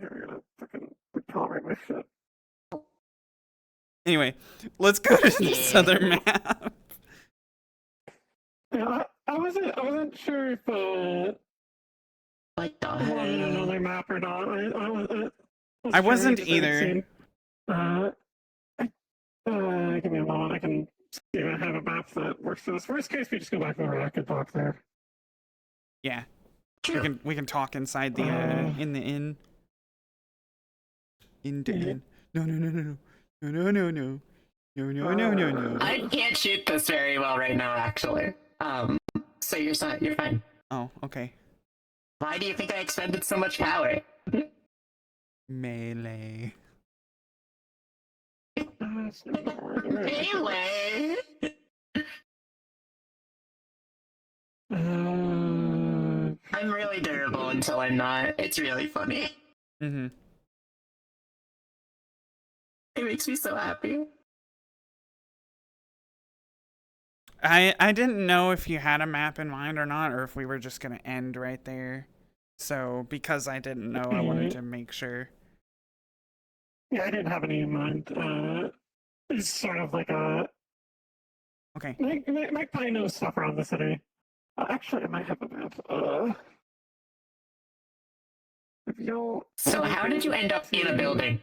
You're gonna fucking recalibrate my shit. Anyway, let's go to this Yeah. other map. Yeah, I wasn't sure if What the I wanted hell? another map or not. I wasn't either. Give me a moment. I can see if I have a map that works for this. Worst case, we just go back over. I could talk there. Yeah, Sure. we can talk inside the in the inn. In the inn. No. No. I can't shoot this very well right now, actually. So you're fine. Oh, okay. Why do you think I expended so much power? Melee. Melee. I'm really durable until I'm not. It's really funny. Mm-hmm. It makes me so happy. I didn't know if you had a map in mind or not, or if we were just gonna end right there. So because I didn't know, I wanted to make sure. Yeah, I didn't have any in mind. It's sort of like a. Okay. Mike probably knows stuff around the city. Actually, I might have a map. If you So how did you end up in a building?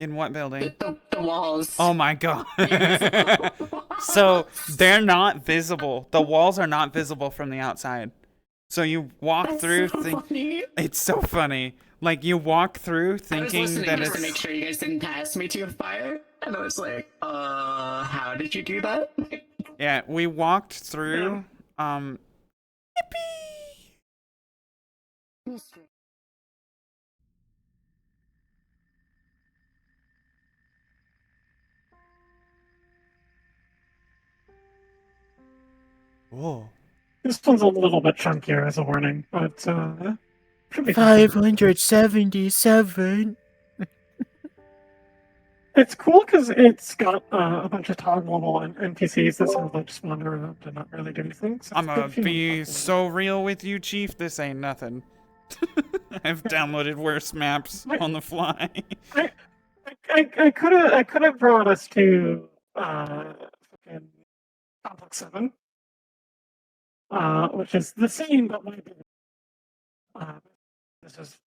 In what building? The walls. Oh my god. So they're not visible. The walls are not visible from the outside. So you walk That's through. so funny. It's so funny. Like you walk through thinking I was listening that just it's. to make sure you guys didn't pass me to a fire, and I was like, how did you do that? Yeah, we walked through. Yippee! Whoa. This one's a little bit chunkier as a warning, but should be 577. It's cool because it's got a bunch of toggleable NPCs that sort of like just wander around and not really do anything. So I'm it's gonna good feeling be popular. so real with you, Chief. This ain't nothing. I've downloaded worse maps on the fly. I could have brought us to fucking Complex 7, which is the same but way bigger. This is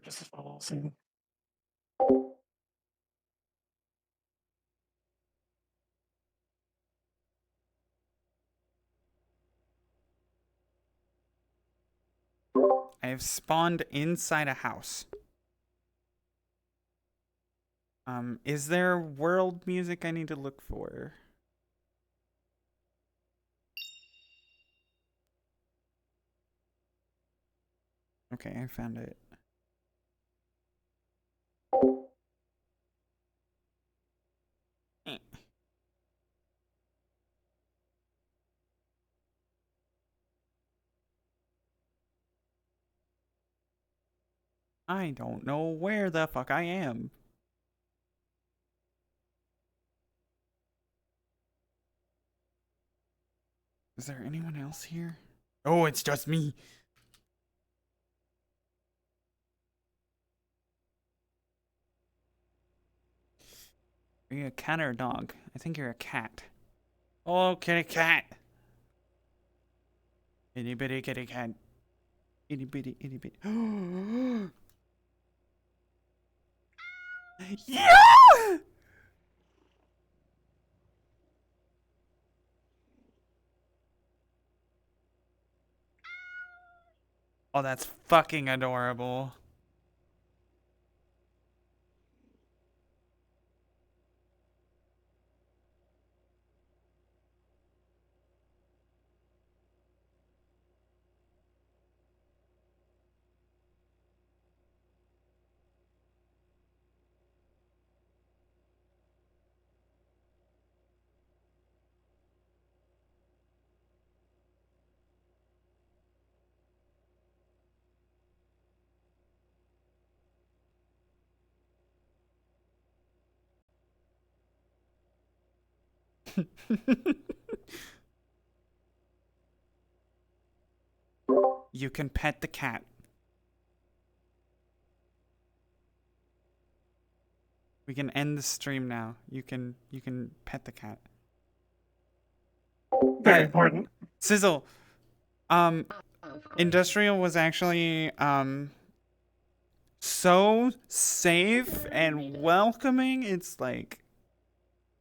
just a small little scene. I have spawned inside a house. Is there world music I need to look for? Okay, I found it. I don't know where the fuck I am. Is there anyone else here? Oh, it's just me. Are you a cat or a dog? I think you're a cat. Oh, kitty cat. Itty bitty kitty cat. Itty bitty itty bitty. Yeah! Oh, that's fucking adorable. You can pet the cat. We can end the stream now. You can pet the cat. Very important. Sizzle. Of course. Industrial was actually so safe and welcoming. It's like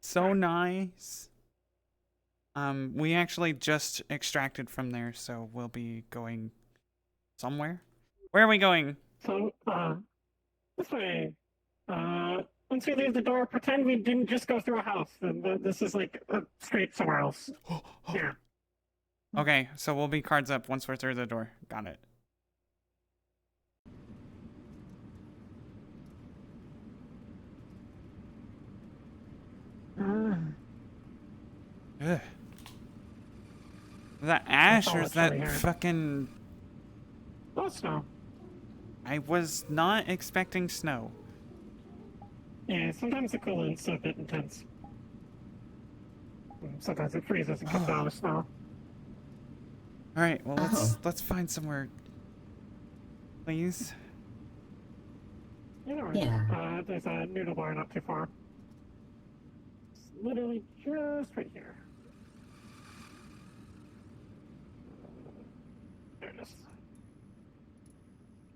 so nice. We actually just extracted from there, so we'll be going somewhere. Where are we going? So, this way. Once we leave the door, pretend we didn't just go through a house. This is like straight somewhere else. Yeah. Okay, so we'll be cards up once we're through the door. Got it. Ugh. Is that ash or is that actually here. fucking... Oh, snow. I was not expecting snow. Yeah, sometimes the coolant's a bit intense. Sometimes it freezes and comes down with snow. Alright, well let's find somewhere. Please. You know, Yeah. there's a noodle bar not too far. It's literally just right here. There it is.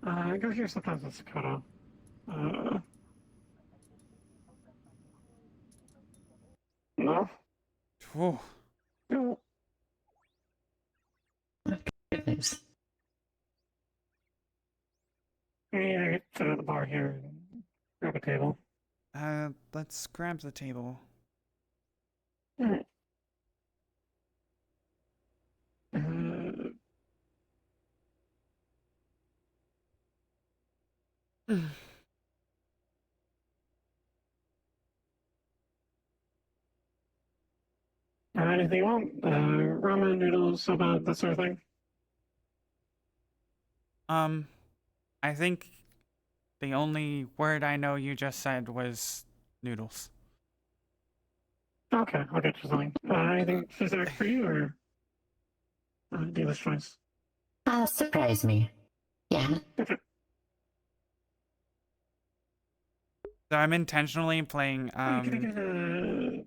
I go here sometimes with Sakota. No? Whew. No. Goodness. Yeah, sit at the bar here and grab a table. Let's grab the table. Alright. Anything you want? Ramen, noodles, soba, that sort of thing? I think the only word I know you just said was noodles. Okay, I'll get you something. Anything specific for you, or dealer's choice? Surprise me. Yeah. Okay. So I'm intentionally playing Can I get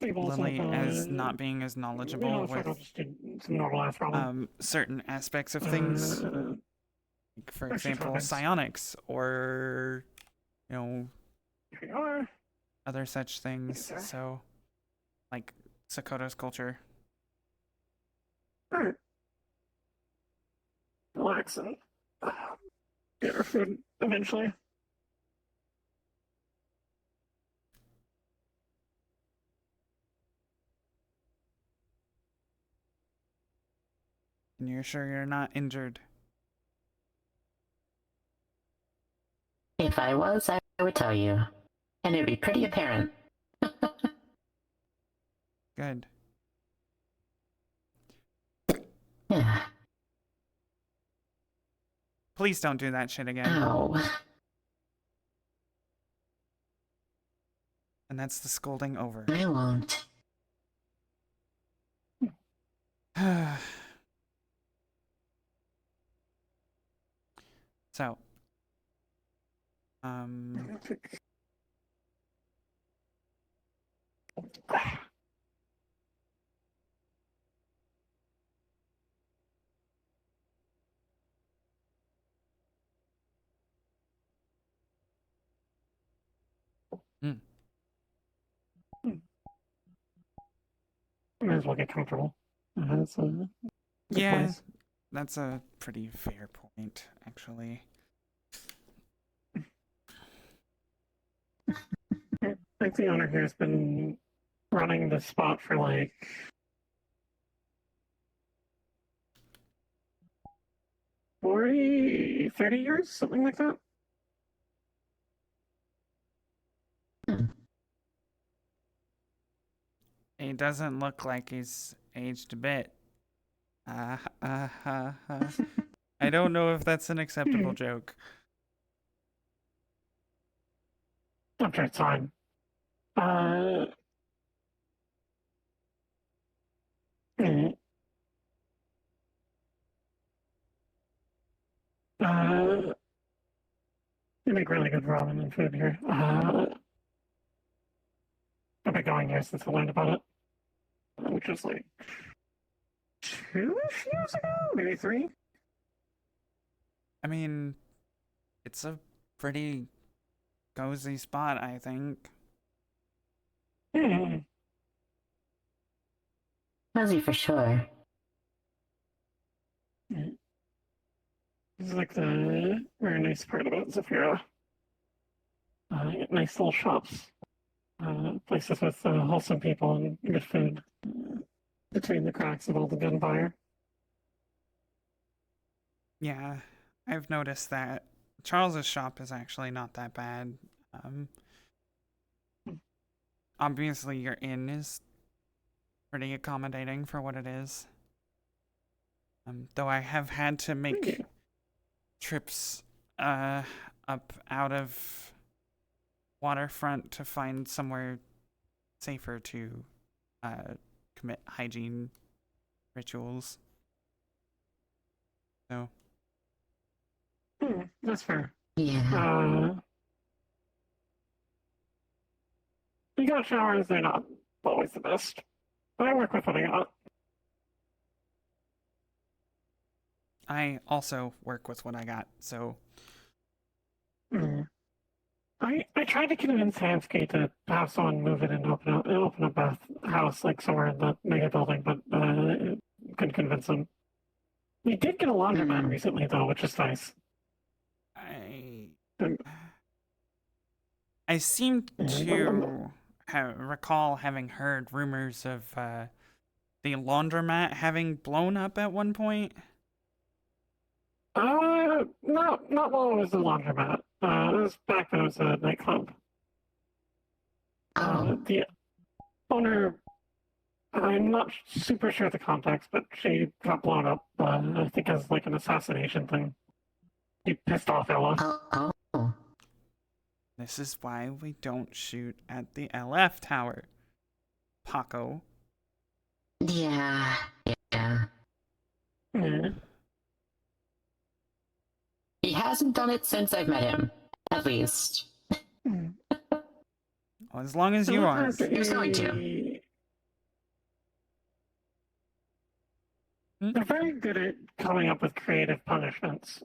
tables Lily of, as not being as knowledgeable I'll with just do some normal ass ramen. certain aspects of things. Like, for Extra example, topics. psionics or, you know, Here we are. other such things. Yes, sir. So, like Sakota's culture. Alright. Relax and get our food eventually. And you're sure you're not injured? If I was, I would tell you. And it'd be pretty apparent. Good. Yeah. Please don't do that shit again. Ow. And that's the scolding over. I won't. So, Might as well get comfortable. It's a good yeah, place. that's a pretty fair point, actually. I think the owner here has been running the spot for like 40, 30 years, something like that. He doesn't look like he's aged a bit. I don't know if that's an acceptable joke. I'm sure it's fine. Mm, they make really good ramen and food here. I've been going here since I learned about it, which was like 2-ish years ago, maybe 3. I mean, it's a pretty cozy spot, I think. Mm. Fuzzy for sure. This is like the very nice part about Zafira. You get nice little shops, places with wholesome people and good food between the cracks of all the gunfire. Yeah, I've noticed that. Charles's shop is actually not that bad. Obviously, your inn is pretty accommodating for what it is. Though I have had to make trips up out of waterfront to find somewhere safer to commit hygiene rituals. So That's fair. Yeah. You got showers, they're not always the best. But I work with what I got. I also work with what I got, so I tried to convince Hansky to have someone move it and open a bath house like somewhere in the mega building, but couldn't convince him. We did get a laundromat recently though, which is nice. I seem to recall having heard rumors of the laundromat having blown up at one point. Not while it was a laundromat. It was back when it was a nightclub. The owner, I'm not super sure the context, but she got blown up, I think as like an assassination thing. He pissed off Ella. Oh. This is why we don't shoot at the LF tower, Paco. Yeah. He hasn't done it since I've met him, at least. Well, as long as you aren't. He was going to. They're very good at coming up with creative punishments.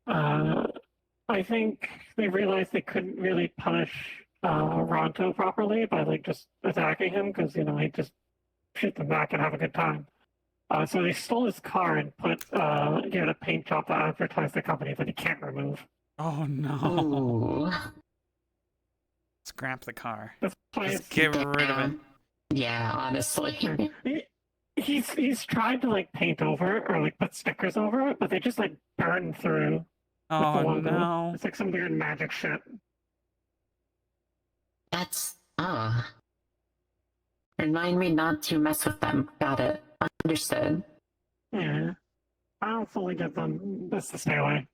I think they realized they couldn't really punish Ronto properly by like just attacking him because he'd just shoot them back and have a good time. So they stole his car and gave it a paint job to advertise the company that he can't remove. Oh no. Ooh. Scrap the car. That's why Just get rid of it. Yeah, honestly. he's tried to like paint over it or like put stickers over it, but they just like burn through with the Oh logo. no. It's like some weird magic shit. That's remind me not to mess with them. Got it. Understood. Yeah. I don't fully get them. That's to stay away.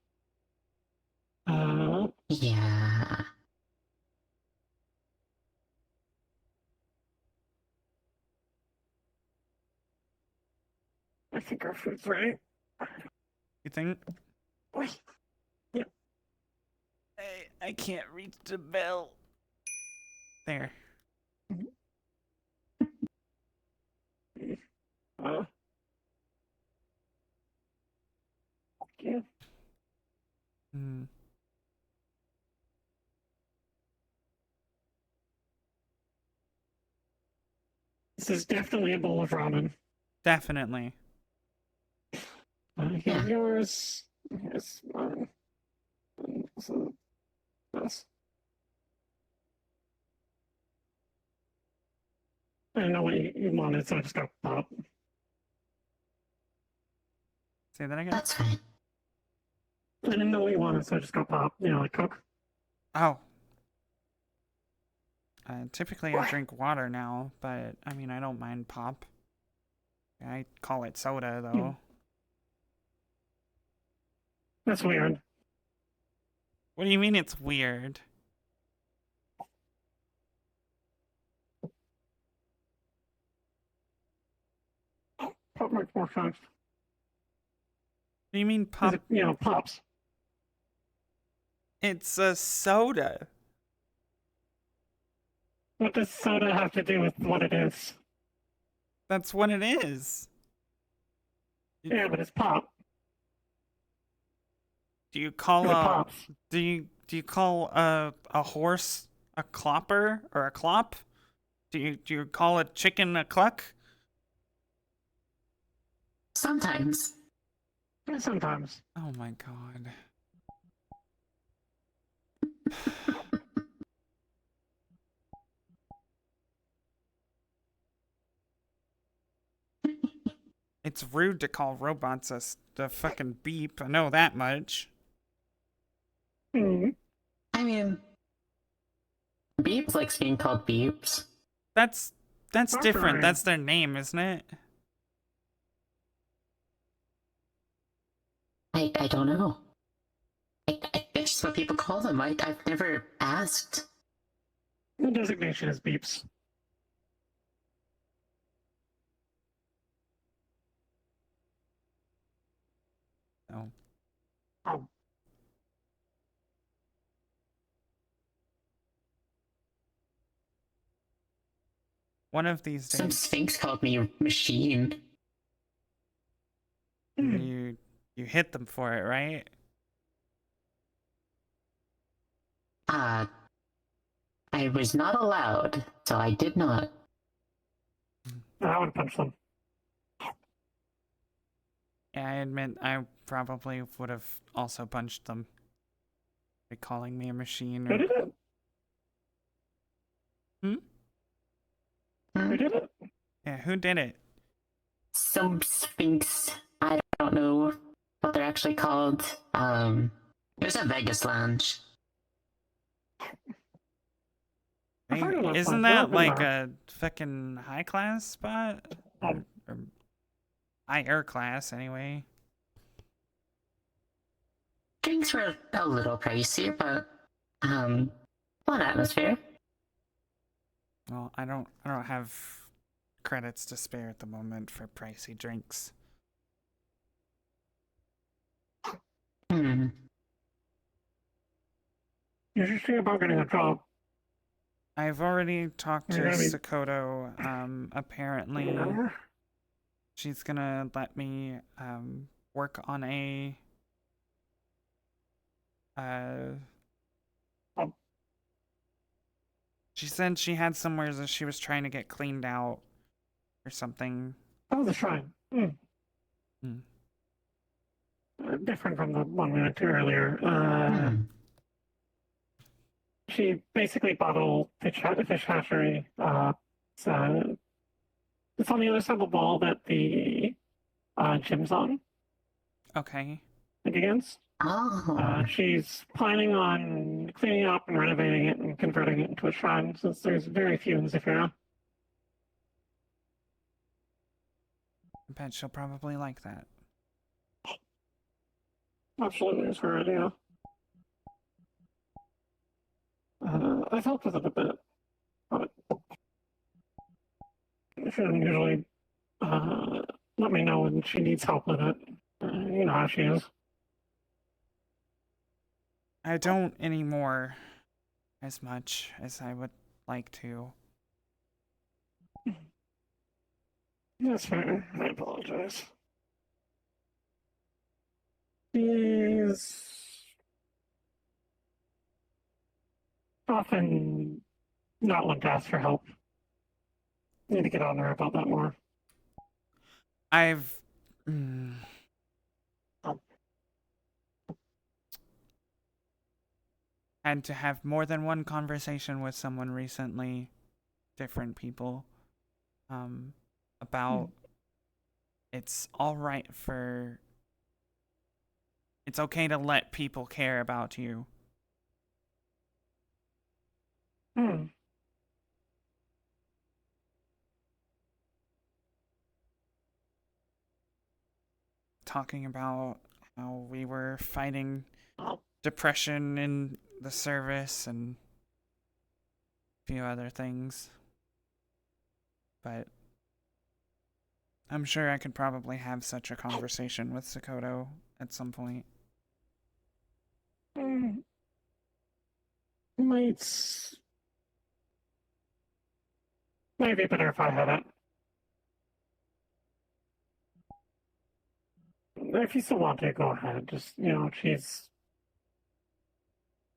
Yeah. I think our food's ready. You think? Wait. Yeah. I can't reach the bell. There. Yeah. Hmm. This is definitely a bowl of ramen. Definitely. Here's yours. Here's mine. And also this. I didn't know what you wanted, so I just got pop. Say that again? That's fine. I didn't know what you wanted, so I just got pop. Like Coke. Oh. Typically I drink water now, but I mean I don't mind pop. I call it soda though. That's weird. What do you mean it's weird? Pop makes more sense. What do you mean pop? Pops. It's a soda. What does soda have to do with what it is? That's what it is. Yeah, but it's pop. Do you call It pops. do you call a horse a clopper or a clop? Do you call a chicken a cluck? Sometimes. Yeah, sometimes. Oh my god. It's rude to call robots a fucking beep. I know that much. Mm. I mean, Beeps likes being called Beeps. That's different. Right. That's their name, isn't it? I don't know. It's just what people call them. I've never asked. The designation is beeps. No. Oh. One of these Some days, Sphinx called me machine. you hit them for it, right? I was not allowed, so I did not. I would punch them. Yeah, I admit I probably would have also punched them. By calling me a machine Who or... did it? Who did it? Yeah, who did it? Some Sphinx. I don't know what they're actually called. It was at Vegas Lounge. Isn't that like a fucking high class spot? Or higher class, anyway. Drinks were a little pricey, but fun atmosphere. Well, I don't have credits to spare at the moment for pricey drinks. You should see about getting a job. I've already talked to You're gonna be- Sakoto. Apparently, she's gonna let me work on a Uh, Oh. She said she had somewhere that she was trying to get cleaned out or something. Oh, the shrine. Different from the one we went to earlier. She basically bought a fish hatchery. It's on the other side of the wall that the gym's on, Okay. like against. Oh. She's planning on cleaning it up and renovating it and converting it into a shrine since there's very few in Zephyra. I bet she'll probably like that. Absolutely, it's her idea. I've helped with it a bit, but she doesn't usually let me know when she needs help with it. You know how she is. I don't anymore as much as I would like to. That's fair. I apologize. She's often not one to ask for help. Need to get on her about that more. I've had to have more than one conversation with someone recently, different people, about it's okay to let people care about you. Talking about how we were fighting depression in the service and a few other things. But I'm sure I could probably have such a conversation with Sakoto at some point. Might be better if I had it. If you still want to, go ahead. Just, she's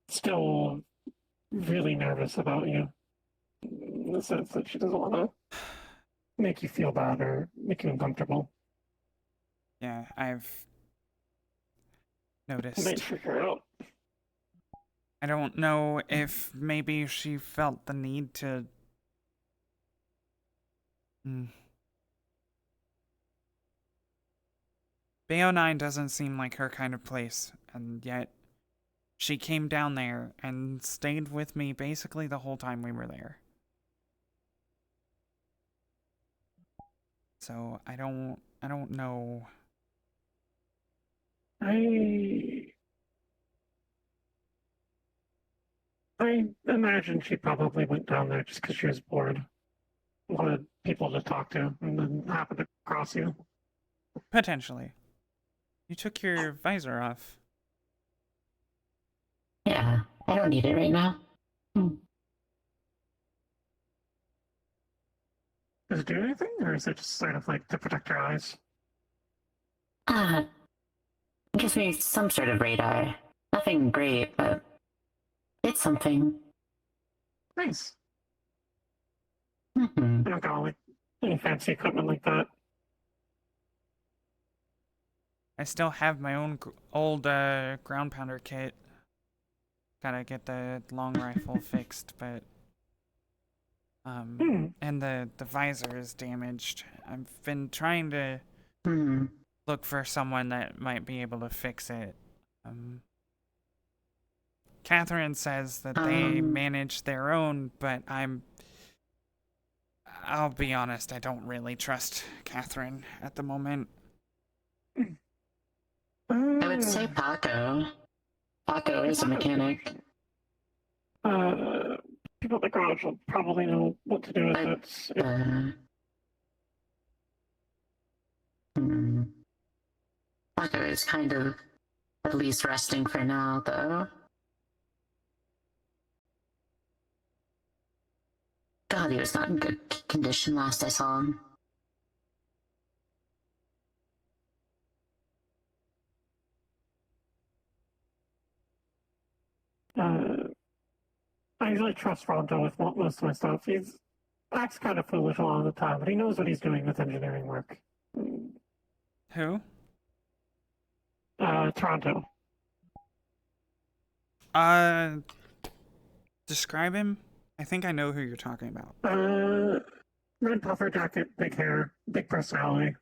still really nervous about you. In the sense that she doesn't want to make you feel bad or make you uncomfortable. Yeah, I've noticed. Might figure it out. I don't know if maybe she felt the need to... BO9 doesn't seem like her kind of place, and yet she came down there and stayed with me basically the whole time we were there. So I don't know. I imagine she probably went down there just because she was bored. Wanted people to talk to, and then happened to cross you. Potentially. You took your visor off. Yeah, I don't need it right now. Does it do anything, or is it just sort of like to protect your eyes? Gives me some sort of radar. Nothing great, but it's something. Nice. Mm-hmm. I don't got like any fancy equipment like that. I still have my own old ground pounder kit. Gotta get the long rifle fixed, but and the visor is damaged. I've been trying to look for someone that might be able to fix it. Catherine says that they manage their own, but I'll be honest, I don't really trust Catherine at the moment. I would say Paco. Paco is a mechanic. People at the garage will probably know what to do with it. Paco is kind of at least resting for now, though. God, he was not in good condition last I saw him. I usually trust Ronto with most of my stuff. He's acts kind of foolish a lot of the time, but he knows what he's doing with engineering work. Who? Toronto. Describe him. I think I know who you're talking about. Red puffer jacket, big hair, big personality.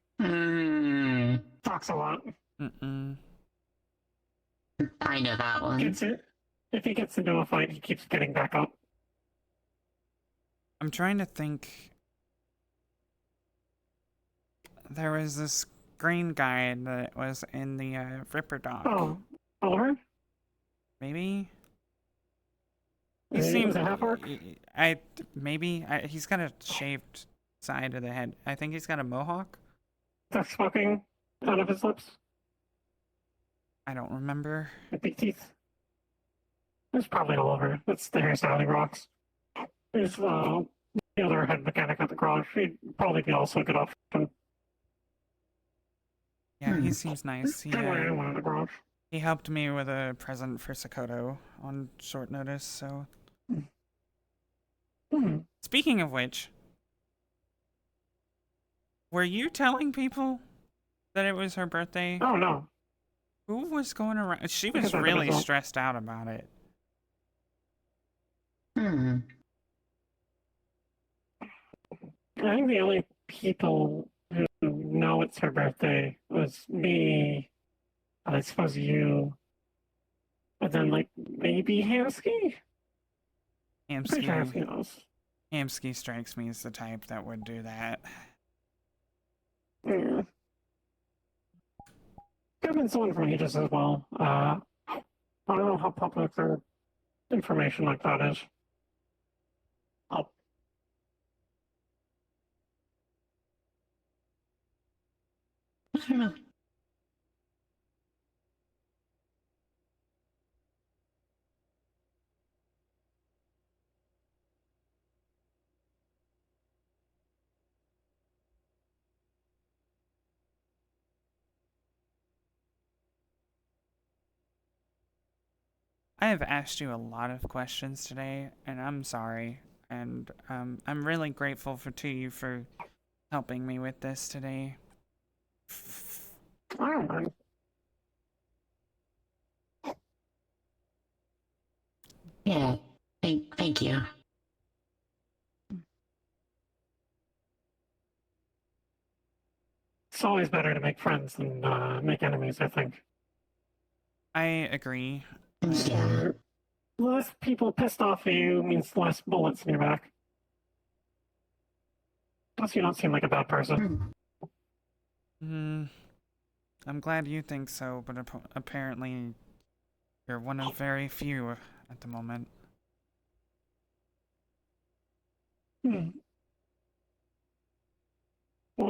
Talks a lot. I know that one. If he gets into a fight, he keeps getting back up. I'm trying to think. There was this green guy that was in the Ripper Dock. Oh, Oliver? Maybe? He Was seems. a half orc? He's got a shaved side of the head. I think he's got a mohawk. That's smoking out of his lips. I don't remember. With big teeth. It's probably Oliver. That's the hairstyle he rocks. There's the other head mechanic at the garage. He'd probably be also a good option. Yeah, he seems nice. Anyone in the garage. He helped me with a present for Sakoto on short notice, so. Speaking of which, were you telling people that it was her birthday? Oh, no. Who was going around? She was really stressed out about it. I think the only people who know it's her birthday was me, I suppose you, and then, like, maybe Hamsky? Pretty sure Hamsky knows. Hamsky strikes me as the type that would do that. Yeah. Could have been someone from Aegis as well. I don't know how public their information like that is. Oh. I don't know. I have asked you a lot of questions today, and I'm sorry. And I'm really grateful to you for helping me with this today. I don't mind. Yeah, thank you. It's always better to make friends than make enemies, I think. I agree. Yeah. Less people pissed off at you means less bullets in your back. Plus, you don't seem like a bad person. I'm glad you think so, but apparently you're one of very few at the moment. What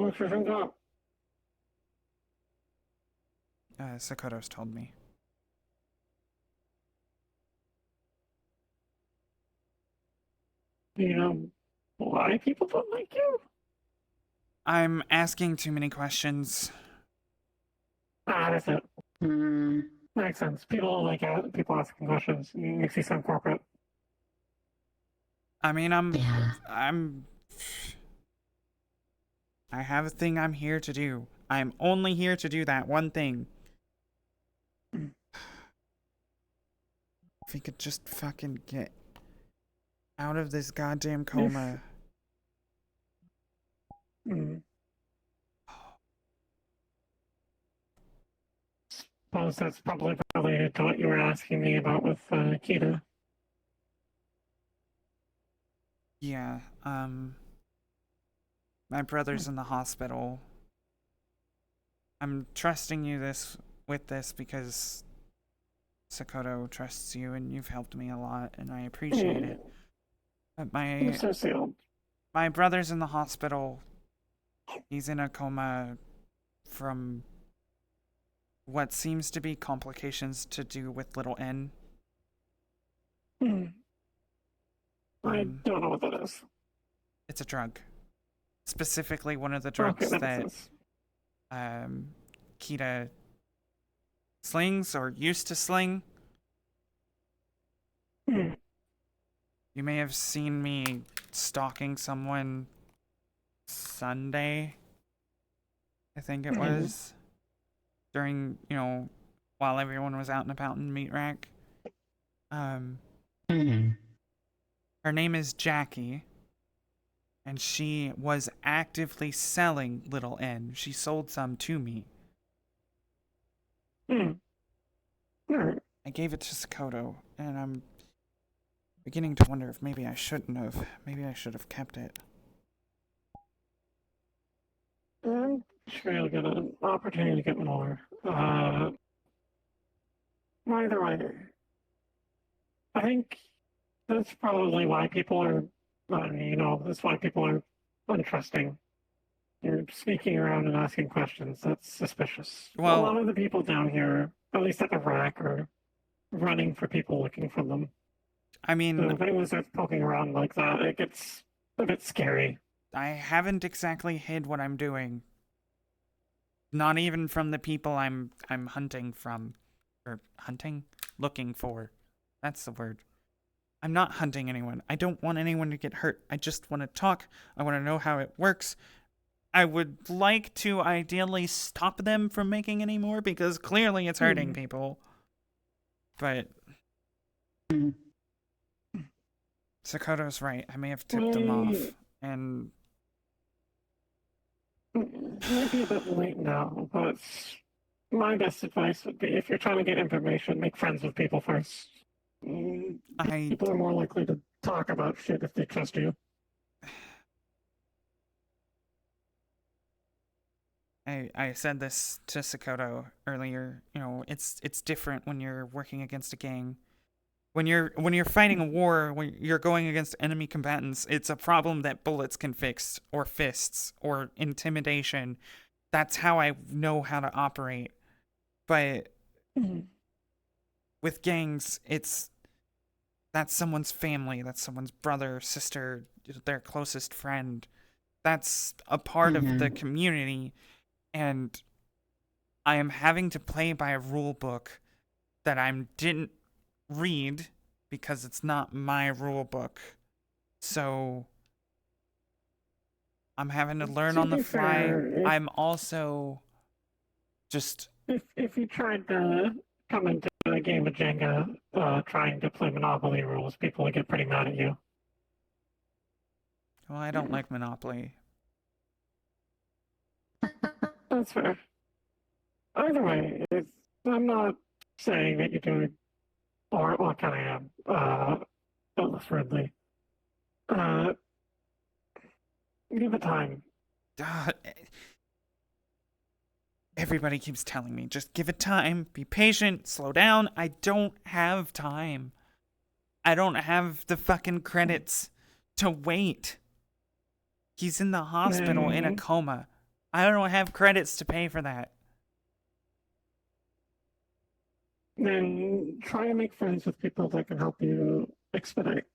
makes you think that? Sakoto's told me. You know why people don't like you? I'm asking too many questions. That's it. Makes sense. People like people asking questions. Makes you sound corporate. I mean, I have a thing I'm here to do. I'm only here to do that one thing. If we could just fucking get out of this goddamn coma. Suppose that's probably related to what you were asking me about with Kita. Yeah, my brother's in the hospital. I'm trusting you with this because Sakoto trusts you and you've helped me a lot and I appreciate it. But my brother's in the hospital. He's in a coma from what seems to be complications to do with little N. I don't know what that is. It's a drug. Specifically one of the drugs that Kita slings or used to sling. You may have seen me stalking someone Sunday, I think it was, during, while everyone was out and about in Meat Rack. Her name is Jackie, and she was actively selling Little N. She sold some to me. I gave it to Sakoto, and I'm beginning to wonder if maybe I shouldn't have. Maybe I should have kept it. I'm sure you'll get an opportunity to get more. Either way, I think that's probably why people are, that's why people are untrusting. You're sneaking around and asking questions. That's suspicious. Well, a lot of the people down here, at least at the rack, are running for people looking for them. I mean, so if anyone starts poking around like that, it gets a bit scary. I haven't exactly hid what I'm doing. Not even from the people I'm hunting from. Or hunting? Looking for. That's the word. I'm not hunting anyone. I don't want anyone to get hurt. I just want to talk. I want to know how it works. I would like to ideally stop them from making any more, because clearly it's hurting people. But Sakoto's right. I may have tipped them off. And it might be a bit late now, but my best advice would be, if you're trying to get information, make friends with people first. People are more likely to talk about shit if they trust you. I said this to Sakoto earlier. It's different when you're working against a gang. When you're fighting a war, when you're going against enemy combatants, it's a problem that bullets can fix, or fists, or intimidation. That's how I know how to operate. But with gangs, that's someone's family, that's someone's brother, sister, their closest friend. That's a part of the community, and I am having to play by a rule book that I didn't read because it's not my rule book. So I'm having to learn on the fly. I'm also just... If you tried to come into a game of Jenga trying to play Monopoly rules, people would get pretty mad at you. Well, I don't like Monopoly. That's fair. Either way, I'm not saying that you're doing, or what kind I am, illness-friendly. Give it time. Everybody keeps telling me, just give it time, be patient, slow down. I don't have time. I don't have the fucking credits to wait. He's in the hospital in a coma. I don't have credits to pay for that. Then try and make friends with people that can help you expedite.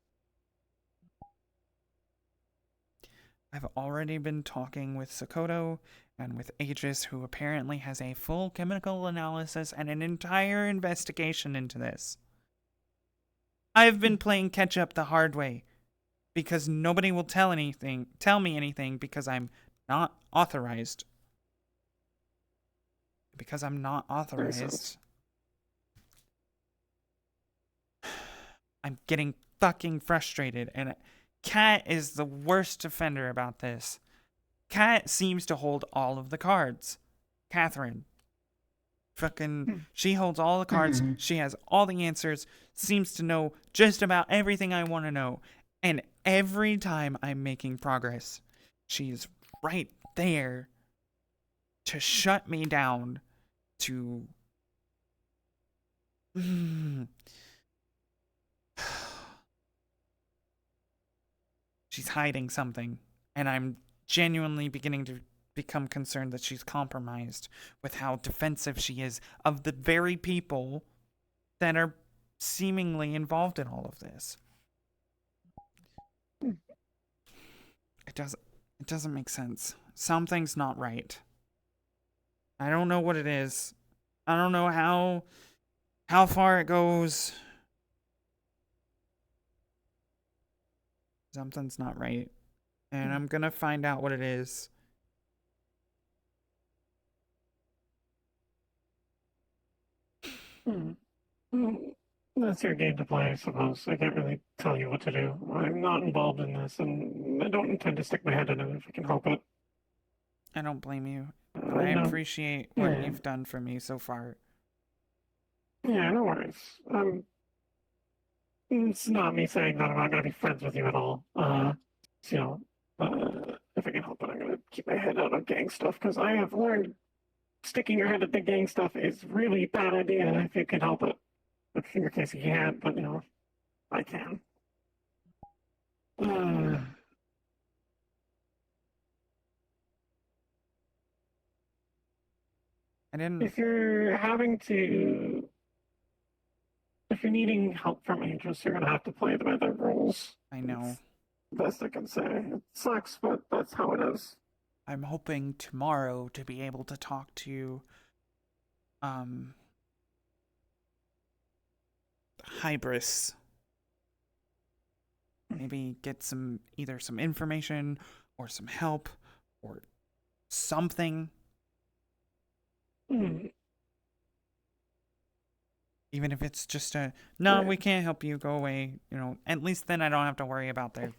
I've already been talking with Sakoto and with Aegis, who apparently has a full chemical analysis and an entire investigation into this. I've been playing catch up the hard way, because nobody will tell me anything, because I'm not authorized. Because I'm not authorized. I'm getting fucking frustrated, and Kat is the worst offender about this. Kat seems to hold all of the cards. Catherine. She holds all the cards. She has all the answers. Seems to know just about everything I want to know. And every time I'm making progress, she's right there to shut me down, to... She's hiding something, and I'm genuinely beginning to become concerned that she's compromised with how defensive she is of the very people that are seemingly involved in all of this. It doesn't make sense. Something's not right. I don't know what it is. I don't know how far it goes. Something's not right. And I'm gonna find out what it is. That's your game to play, I suppose. I can't really tell you what to do. I'm not involved in this, and I don't intend to stick my head in it if I can help it. I don't blame you. I know. appreciate what you've done for me so far. Yeah, no worries. It's not me saying that I'm not going to be friends with you at all. You know, if I can help it, I'm going to keep my head out of gang stuff because I have learned sticking your head at the gang stuff is really a bad idea if you can help it. Which in your case you can't, but I can. I didn't. If you're needing help from agents, you're gonna have to play by their rules. I know. It's the best I can say. It sucks, but that's how it is. I'm hoping tomorrow to be able to talk to Hybris. Maybe get either some information or some help or something. Even if it's just no, we can't help you, go away. At least then I don't have to worry about their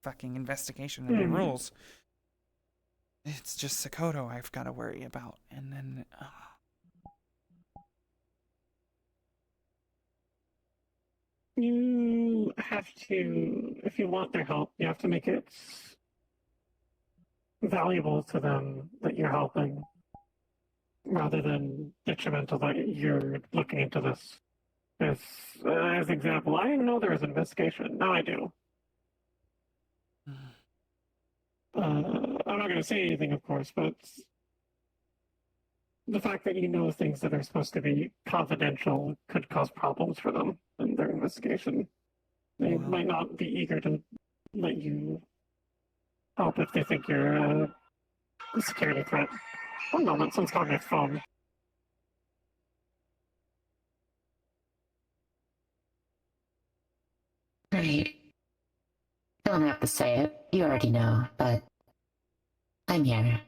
fucking investigation and their rules. It's just Sakoto I've got to worry about. And then you have to, if you want their help, you have to make it valuable to them that you're helping, rather than detrimental that you're looking into this. As example, I didn't know there was an investigation. Now I do. I'm not going to say anything, of course, but the fact that you know things that are supposed to be confidential could cause problems for them in their investigation. They might not be eager to let you help if they think you're a security threat. One moment, someone's calling my phone. Right. I don't have to say it. You already know, but I'm here.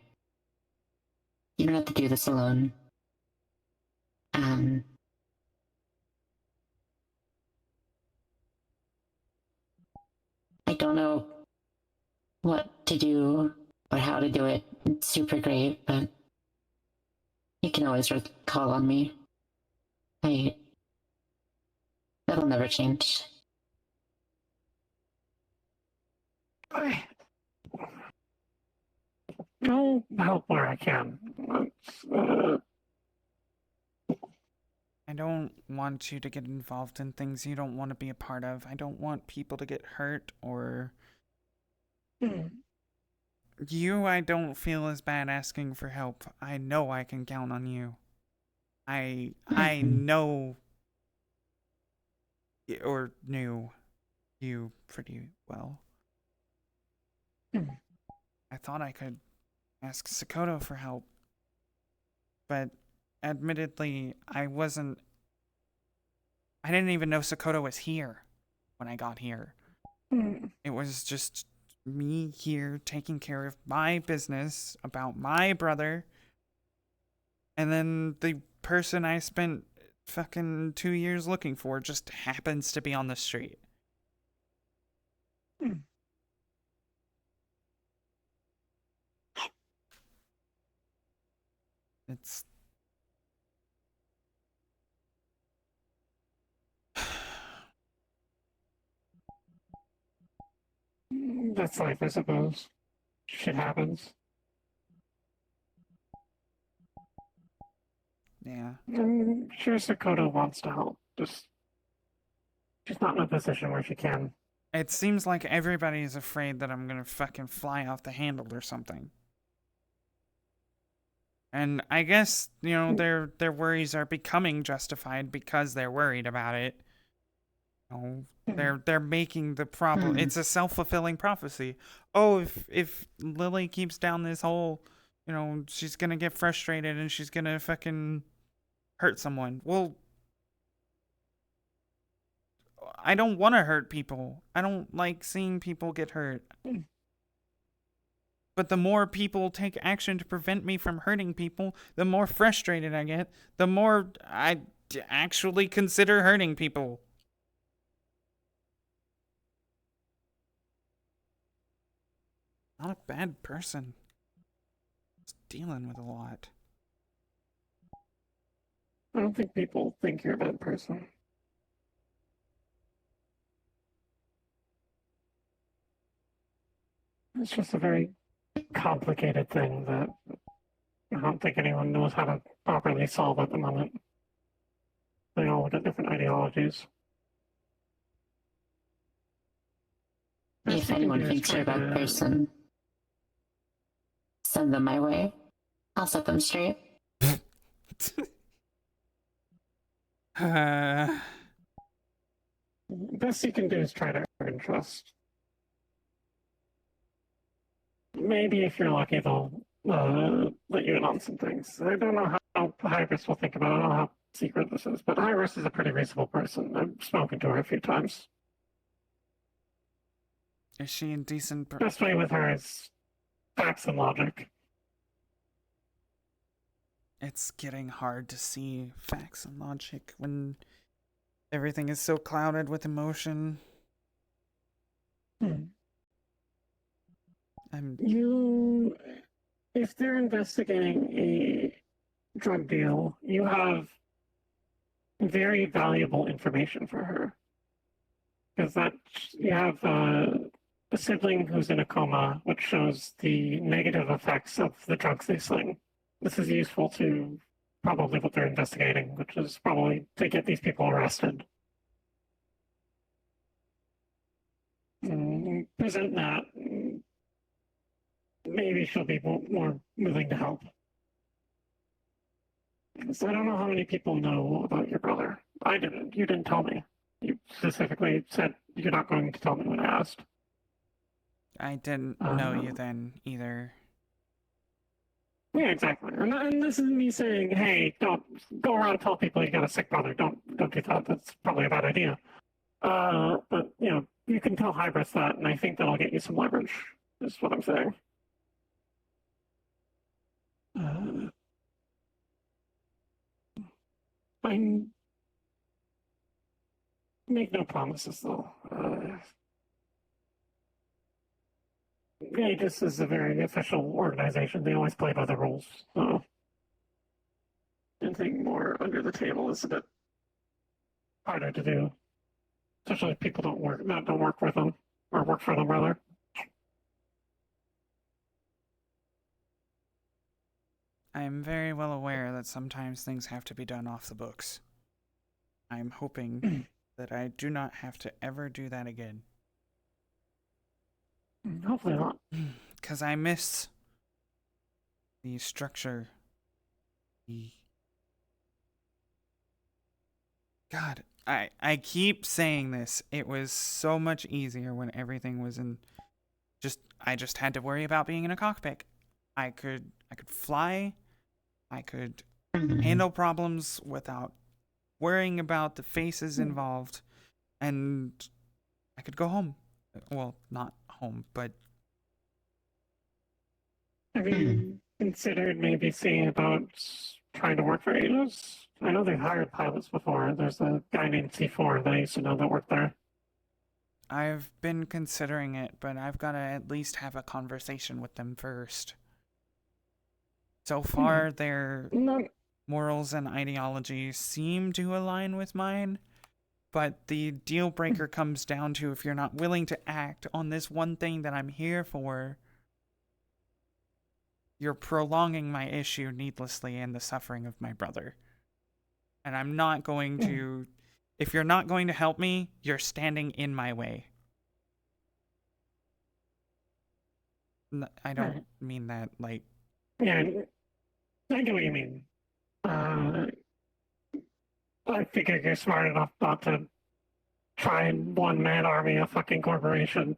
You don't have to do this alone. I don't know what to do or how to do it. It's super great, but you can always call on me. That'll never change. I'll help where I can. I don't want you to get involved in things you don't want to be a part of. I don't want people to get hurt or... I don't feel as bad asking for help. I know I can count on you. I know or knew you pretty well. I thought I could ask Sakoto for help. But admittedly, I didn't even know Sakoto was here when I got here. It was just me here taking care of my business about my brother. And then the person I spent fucking 2 years looking for just happens to be on the street. It's... That's life, I suppose. Shit happens. Yeah. I'm sure Sakoto wants to help. She's not in a position where she can. It seems like everybody is afraid that I'm gonna fucking fly off the handle or something. And I guess, their worries are becoming justified because they're worried about it. They're making the problem. It's a self-fulfilling prophecy. Oh, if Lily keeps down this hole, she's gonna get frustrated and she's gonna fucking hurt someone. Well, I don't want to hurt people. I don't like seeing people get hurt. But the more people take action to prevent me from hurting people, the more frustrated I get, the more I actually consider hurting people. Not a bad person. Just dealing with a lot. I don't think people think you're a bad person. It's just a very complicated thing that I don't think anyone knows how to properly solve at the moment. They all look at different ideologies. If anyone thinks you're a bad person, send them my way. I'll set them straight. Best you can do is try to earn trust. Maybe if you're lucky, they'll let you in on some things. I don't know how Hybris will think about it. I don't know how secret this is, but Hybris is a pretty reasonable person. I've spoken to her a few times. Is she in decent... Best way with her is facts and logic. It's getting hard to see facts and logic when everything is so clouded with emotion. If they're investigating a drug deal, you have very valuable information for her. Because you have a sibling who's in a coma, which shows the negative effects of the drugs they sling. This is useful to probably what they're investigating, which is probably to get these people arrested. Present that. Maybe she'll be more willing to help. So I don't know how many people know about your brother. I didn't. You didn't tell me. You specifically said you're not going to tell me when I asked. I didn't know you then either. Yeah, exactly. And this is me saying, hey, don't go around and tell people you got a sick brother. Don't do that. That's probably a bad idea. But you can tell Hybris that, and I think that'll get you some leverage. Is what I'm saying. I make no promises, though. Aegis is a very official organization. They always play by the rules. So anything more under the table is a bit harder to do, especially if people don't work with them or work for them rather. I'm very well aware that sometimes things have to be done off the books. I'm hoping that I do not have to ever do that again. Hopefully not. Because I miss the structure. God, I keep saying this. It was so much easier when everything was in... I just had to worry about being in a cockpit. I could fly. I could handle problems without worrying about the faces involved. And I could go home. Well, not home, but... Have you considered maybe seeing about trying to work for Aegis? I know they've hired pilots before. There's a guy named C4 that I used to know that worked there. I've been considering it, but I've got to at least have a conversation with them first. So far, their morals and ideologies seem to align with mine, but the deal breaker comes down to if you're not willing to act on this one thing that I'm here for, you're prolonging my issue needlessly and the suffering of my brother. And I'm not going to... If you're not going to help me, you're standing in my way. I don't mean that, like... Yeah, I get what you mean. I figure you're smart enough not to try and one-man army a fucking corporation.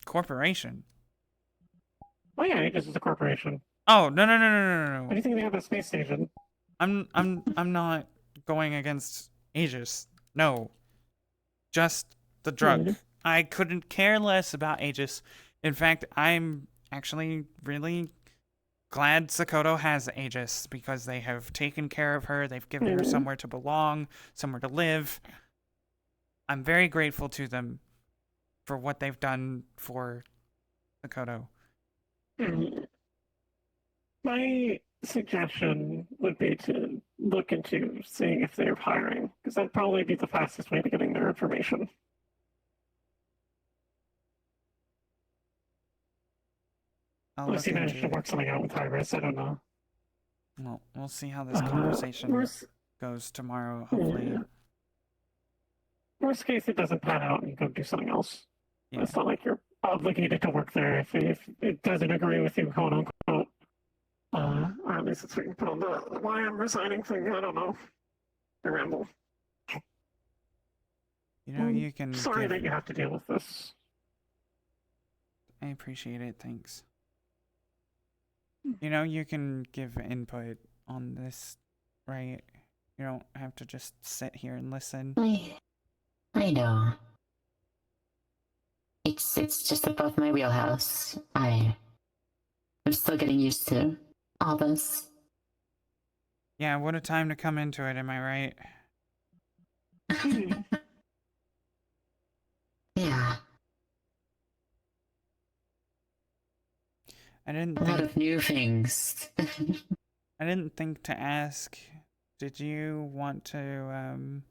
Corporation? Oh yeah, Aegis is a corporation. Oh, no. What do you think they have a space station? I'm not going against Aegis. No. just the drug. Mhm. I couldn't care less about Aegis. In fact, I'm actually really glad Sakoto has Aegis because they have taken care of her. They've given her Mhm. somewhere to belong, somewhere to live. I'm very grateful to them for what they've done for Sakoto. Mhm. My suggestion would be to look into seeing if they're hiring, because that'd probably be the fastest way to getting their information. I'll Unless look you manage into to it. work something out with Iris, I don't know. Well, we'll see how this Uh, conversation worst, goes tomorrow, hopefully. yeah. Worst case, it doesn't pan out and you go do something else. Yeah. It's not like you're obligated to work there if it doesn't agree with you, quote unquote. Or at least it's we can put on the why I'm resigning thing. I don't know. I ramble. You know, you can Sorry give... that you have to deal with this. I appreciate it, thanks. You know, you can give input on this, right? You don't have to just sit here and listen. I know. It's just above my wheelhouse. I'm still getting used to all this. Yeah, what a time to come into it, am I right? Yeah, I didn't a lot think of new things. I didn't think to ask. Did you want to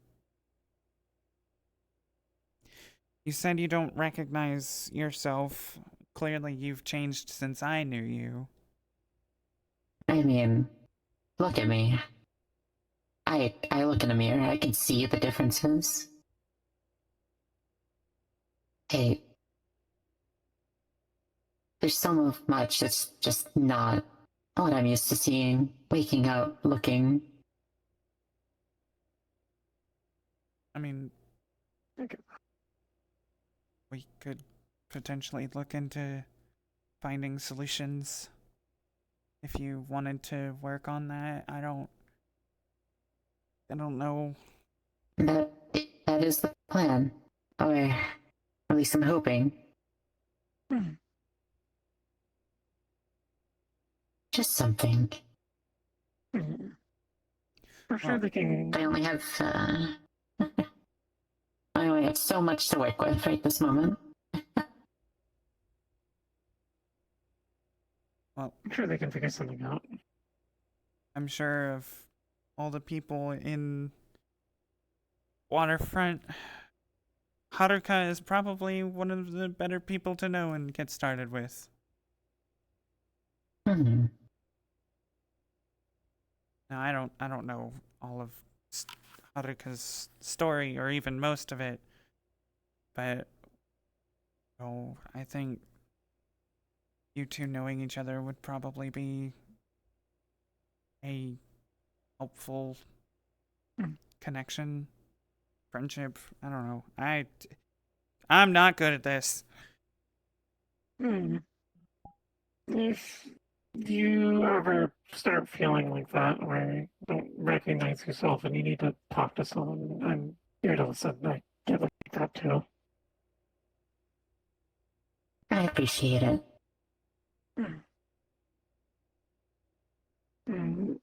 You said you don't recognize yourself. Clearly you've changed since I knew you. I mean, look at me. I look in a mirror, I can see the differences. Hey, there's so much that's just not what I'm used to seeing. Waking up, looking. I mean, Okay. we could potentially look into finding solutions if you wanted to work on that. I don't know. That that is the plan. Or at least I'm hoping. Just something. For sure, they can. I only have I only have so much to work with right this moment. Well, I'm sure they can figure something out. I'm sure of all the people in Waterfront, Haruka is probably one of the better people to know and get started with. Hmm. Now, I don't know all of Haruka's story or even most of it, but I think you two knowing each other would probably be a helpful connection, friendship. I don't know. I'm not good at this. If you ever start feeling like that, where you don't recognize yourself and you need to talk to someone, I'm here to listen. I get like that too. I appreciate it. Mm.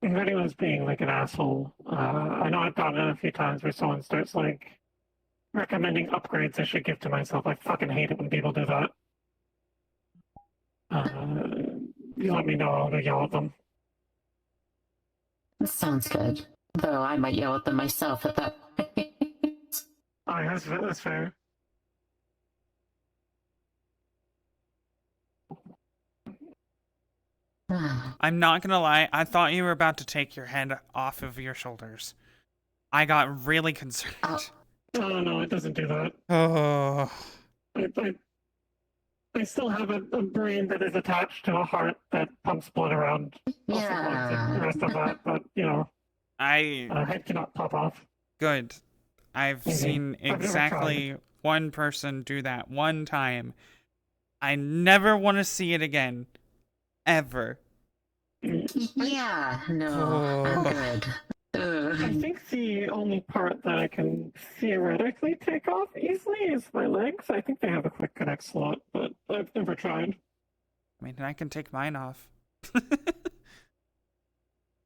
If anyone's being like an asshole, I know I've gotten it a few times where someone starts like recommending upgrades I should give to myself. I fucking hate it when people do that. You let me know, I'll go yell at them. This sounds good. Though I might yell at them myself at that point. Oh, yeah, that's fair. I'm not gonna lie, I thought you were about to take your head off of your shoulders. I got really concerned. Oh, no, it doesn't do that. Oh. I still have a brain that is attached to a heart that pumps blood around. Yeah. The rest of that, but, a head cannot pop off. Good. I've seen I've never exactly one person do that one time. I never want to see it again. Ever. Yeah, no, I'm good. I think the only part that I can theoretically take off easily is my legs. I think they have a quick connect slot, but I've never tried. I mean, I can take mine off.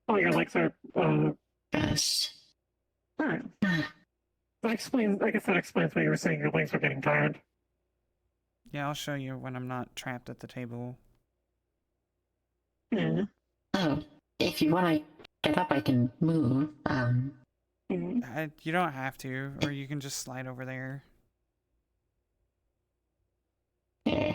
Oh, your legs are. Gosh. Alright. That explains. I guess that explains why you were saying your legs were getting tired. Yeah, I'll show you when I'm not trapped at the table. Yeah. Oh, if you want to get up, I can move. You don't have to, or you can just slide over there. Eh.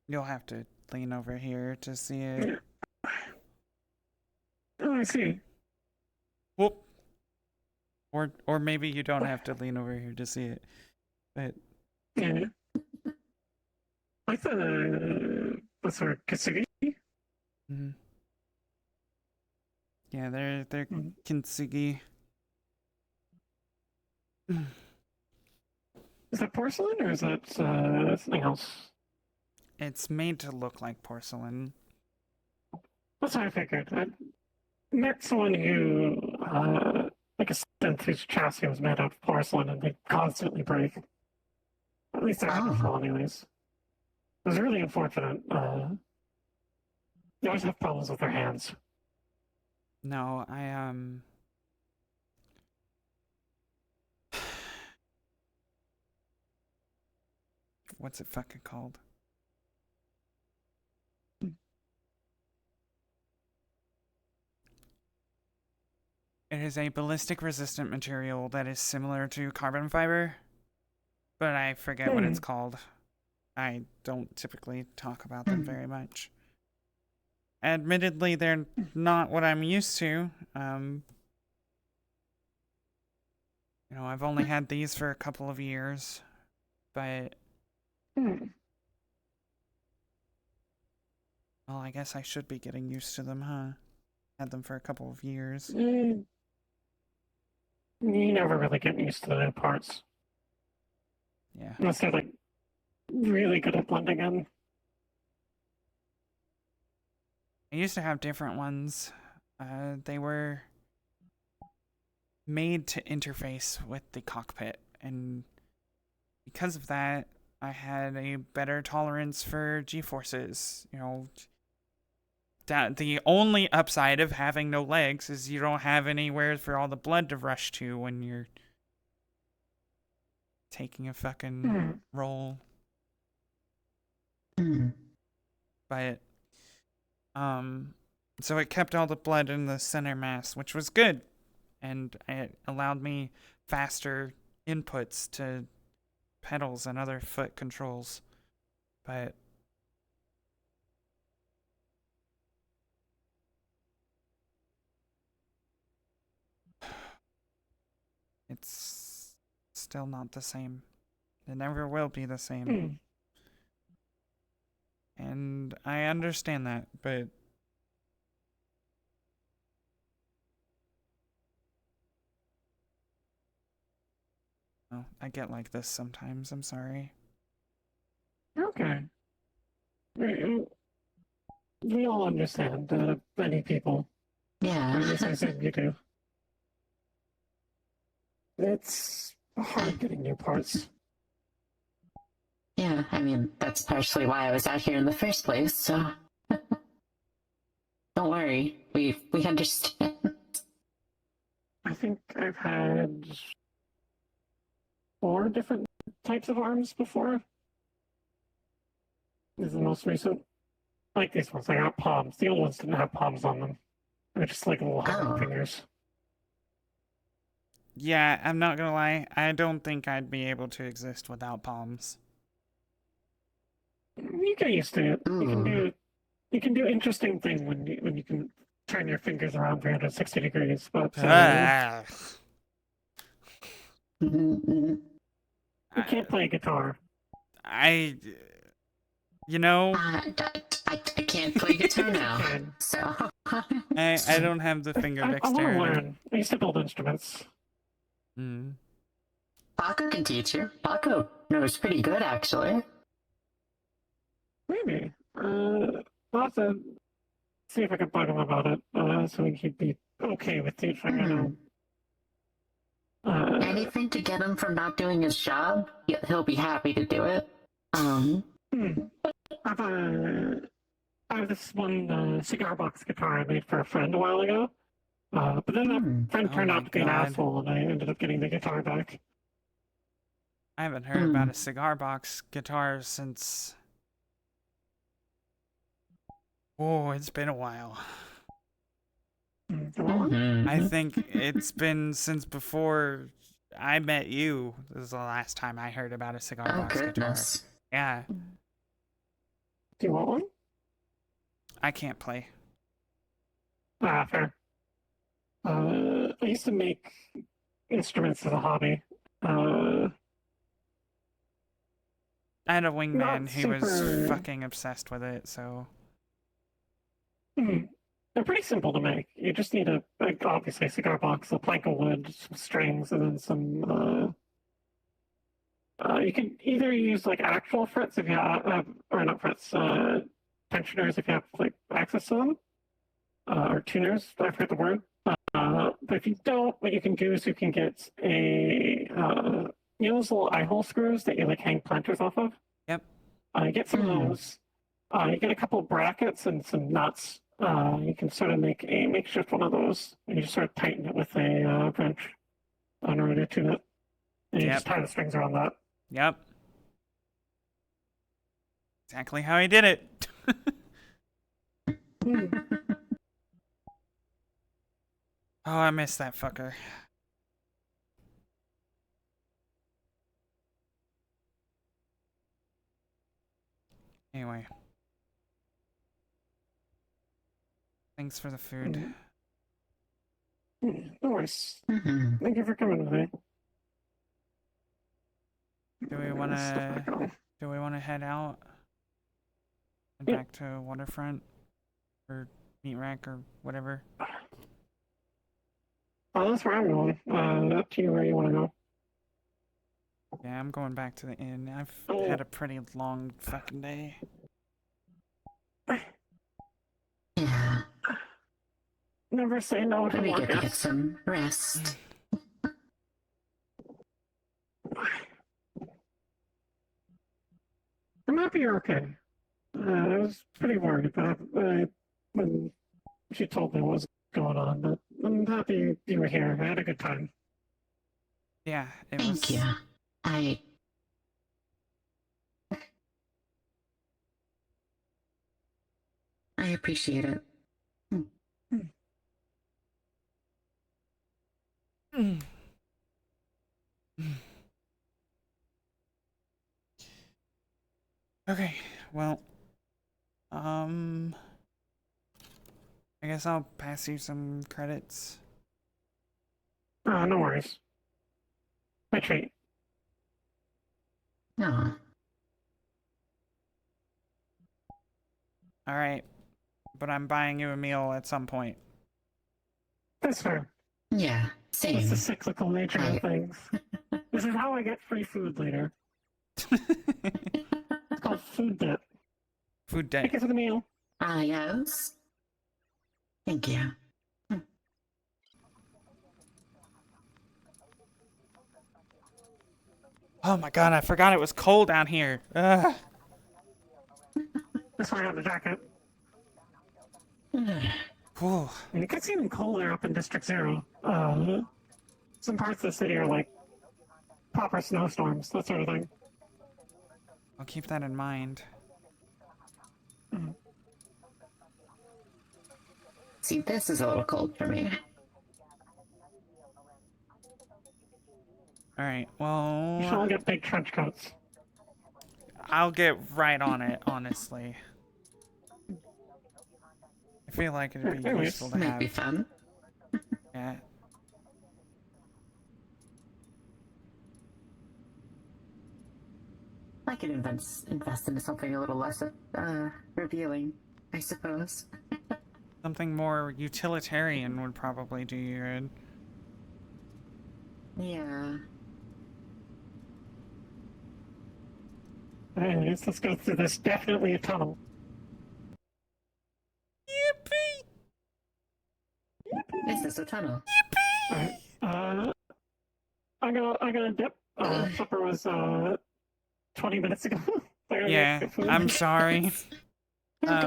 You'll have to lean over here to see it. Oh, I see. Whoop. Or maybe you don't have to lean over here to see it. But Yeah. Like what's her Kasugi? mm-hmm. Yeah, they're kintsugi. Is that porcelain or is that something else? It's made to look like porcelain. That's what I figured. I met someone who, like a synth whose chassis was made out of porcelain and they constantly break. At least I haven't fall anyways. It was really unfortunate. They always have problems with their hands. No, what's it fucking called? It is a ballistic resistant material that is similar to carbon fiber, but I forget what it's called. I don't typically talk about them very much. Admittedly, they're not what I'm used to. You know, I've only had these for a couple of years, but well, I guess I should be getting used to them, huh? Had them for a couple of years. You never really get used to the new parts. Yeah. Unless they're like really good at blending in. I used to have different ones. They were made to interface with the cockpit, and because of that, I had a better tolerance for G-forces. You know, that the only upside of having no legs is you don't have anywhere for all the blood to rush to when you're taking a fucking roll. But so it kept all the blood in the center mass, which was good, and it allowed me faster inputs to pedals and other foot controls. But it's still not the same. It never will be the same. And I understand that, but oh, I get like this sometimes. I'm sorry. Okay. We all understand. Many people. Yeah. Or at least I assume you do. It's hard getting new parts. Yeah, I mean, that's partially why I was out here in the first place, so don't worry. We understand. I think I've had 4 different types of arms before. This is the most recent. Like these ones, I got palms. The old ones didn't have palms on them. They're just like little hovering fingers. Yeah, I'm not gonna lie. I don't think I'd be able to exist without palms. You get used to it. You can do interesting things when you can turn your fingers around 360 degrees. But you can't play guitar. I You know, I can't play guitar now, Fine. so. I don't have the finger I want to dexterity. learn. I used to build instruments. Hmm. Paco can teach you. Paco knows pretty good, actually. Maybe. I'll have to see if I can bug him about it, so he'd be okay with teaching, you know. Anything to get him from not doing his job, he'll be happy to do it. I've, I have this one cigar box guitar I made for a friend a while ago. But then that friend Oh turned my out to be an God. asshole, and I ended up getting the guitar back. I haven't heard about a cigar box guitar since. Oh, it's been a while. I think it's been since before I met you. This is the last time I heard about a cigar box goodness. guitar. Yeah. Do you want one? I can't play. Fair. I used to make instruments as a hobby. I had a wingman Not who was super- fucking obsessed with it, so. They're pretty simple to make. You just need obviously a cigar box, a plank of wood, some strings, and then some. You can either use like actual frets if you have, or not frets, tensioners if you have like access to them, or tuners. I forget the word. But if you don't, what you can do is you can get those little eye hole screws that you like hang planters off of. Yep. You get some of those. You get a couple of brackets and some nuts. You can sort of make a makeshift one of those, and you just sort of tighten it with a wrench in order to tune it. And you just tie the strings around that. Yep. Exactly how he did it. Oh, I missed that fucker. Anyway. Thanks for the food. No worries. Thank you for coming with me. Do we wanna head out and back to Waterfront or Meat Rack or whatever? That's where I'm going. Up to you where you want to go. Yeah, I'm going back to the inn. I've had a pretty long fucking day. Yeah. Never say no to Maybe more get to get guests. some rest. I'm happy you're okay. I was pretty worried about when she told me what was going on, but I'm happy you were here. I had a good time. Yeah, it Thank was. you. I appreciate it. Okay, well, I guess I'll pass you some credits. No worries. My treat. No. Alright, but I'm buying you a meal at some point. That's fair. Yeah, same. It's the cyclical nature of things. This is how I get free food later. It's called food debt. Food debt. Thank you for the meal. Yes. Thank you. Oh my god, I forgot it was cold down here. Ugh. That's why I have the jacket. Whew. And it gets even colder up in District Zero. Some parts of the city are like proper snowstorms, that sort of thing. I'll keep that in mind. See, this is a little cold for me. Alright, You should all well, get big trench coats. I'll get right on it, honestly. I feel like it'd be Anyways, useful to Might be have. fun. Yeah. I could invest into something a little less revealing, I suppose. Something more utilitarian would probably do you good. Yeah. Anyways, let's go through this. Definitely a tunnel. Yippee! Is this a tunnel? Alright. I got a dip. Supper was 20 minutes ago. Yeah, I'm sorry. But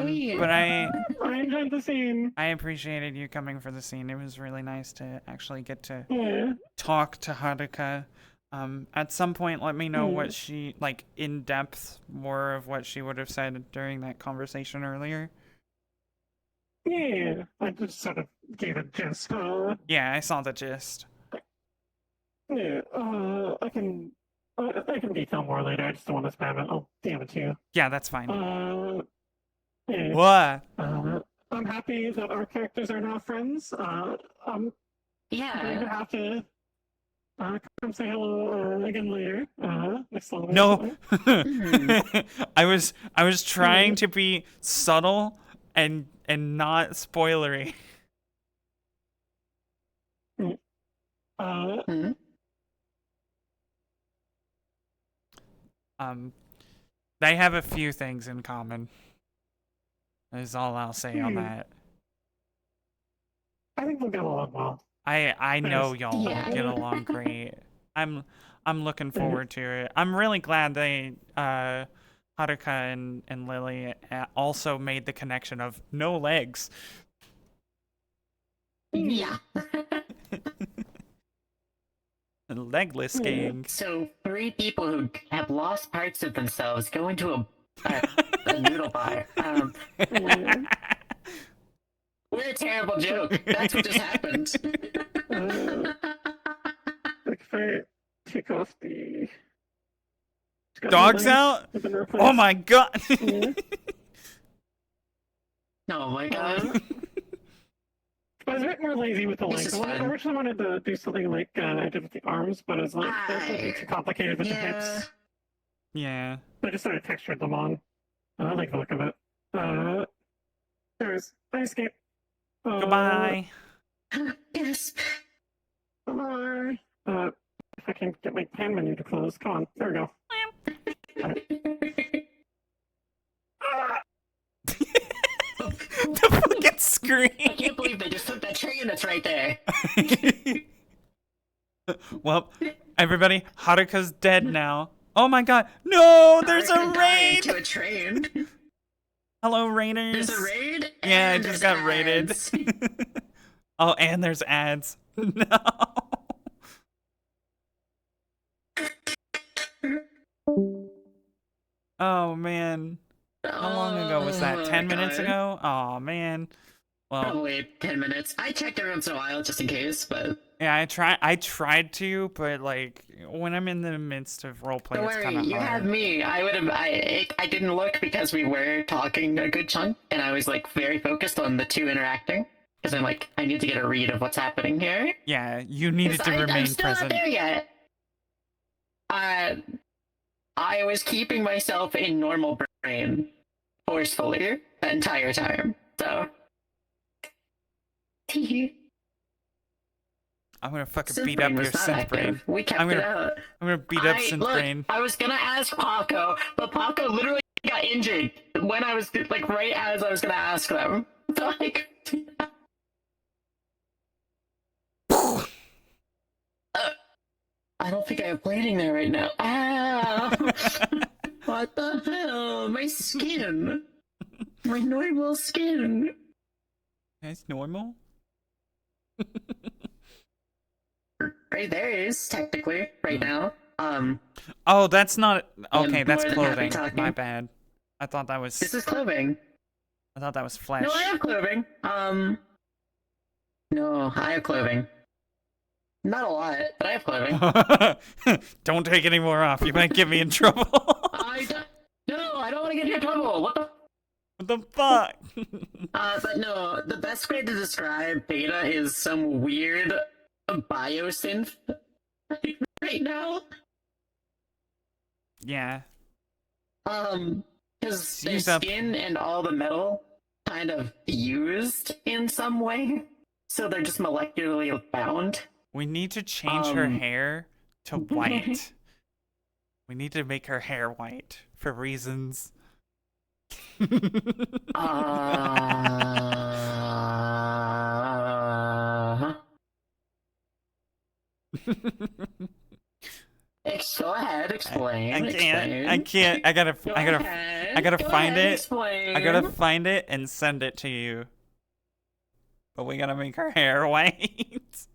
I enjoyed the scene. I appreciated you coming for the scene. It was really nice to actually get to Yeah. talk to Haruka. At some point, let me know what she, like, in depth, more of what she would have said during that conversation earlier. Yeah, I just sort of gave a gist. Yeah, I saw the gist. Yeah, I can detail more later. I just don't want to spam it. I'll DM it to you. Yeah, that's fine. Yeah. What? I'm happy that our characters are now friends. I'm going to have to come say hello again later. Next time. No. I was trying to be subtle and not spoilery. They have a few things in common. Is all I'll say on that. I think we'll get along well. I know y'all get along great. I'm looking forward to it. I'm really glad they Haruka and Lily also made the connection of no legs. Yeah. Legless gang. So 3 people who have lost parts of themselves go into a noodle bar. What a terrible joke. That's what just happened. If I take off the dogs out? Oh my god! Oh my god. I was a bit more lazy with the legs. I originally wanted to do something like I did with the arms, but it's like that's too complicated with the hips. Yeah. I just sort of textured them on. I like the look of it. There's I escape. Goodbye. Yes. Bye. If I can get my pan menu to close. Come on. There we go. The fucking scream. I can't believe they just took that train that's right there. Well, everybody, Haruka's dead now. Oh my god. No, there's a raid! To a train. Hello, raiders. There's a raid? Yeah, I just got raided. Oh, and there's ads. No. Oh, man. How long ago was that? 10 minutes ago? Oh, man. Well, probably 10 minutes. I checked every once in a while just in case, but yeah, I tried to, but like when I'm in the midst of roleplay, it's kind of hard. You had me. I didn't look because we were talking a good chunk, and I was like very focused on the 2 interacting because I'm like I need to get a read of what's happening here. Yeah, you needed to remain I'm still present. Not there yet. I was keeping myself in normal brain forcefully the entire time, so. I'm gonna fucking beat up your synth brain. We kept it out. I'm gonna beat up synth brain. I was gonna ask Paco, but Paco literally got injured when I was like right as I was gonna ask them. So like, I don't think I have bleeding there right now. Ah! What the hell? My skin. My normal skin. That's normal. Right there is technically right now. Oh, that's not okay. That's clothing. My bad. I thought that was. This is clothing. I thought that was flesh. No, I have clothing. No, I have clothing. Not a lot, but I have clothing. Don't take any more off. You might get me in trouble. No, I don't want to get you in trouble. What the fuck? But no, the best way to describe Beta is some weird biosynth right now. Yeah. Because their Use up. skin and all the metal kind of fused in some way, so they're just molecularly bound. We need to change her hair to white. We need to make her hair white for reasons. Go ahead, explain. I explain. can't. I gotta Go find ahead, it. Explain. I gotta find it and send it to you. But we gotta make her hair white.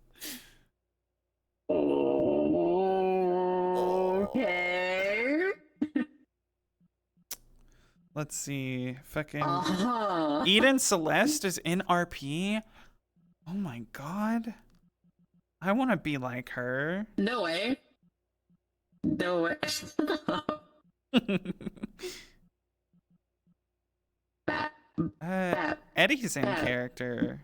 Okay. Let's see. Fucking Eden Celeste is in RP. Oh my god. I want to be like her. No way. No way. Eddie's in character.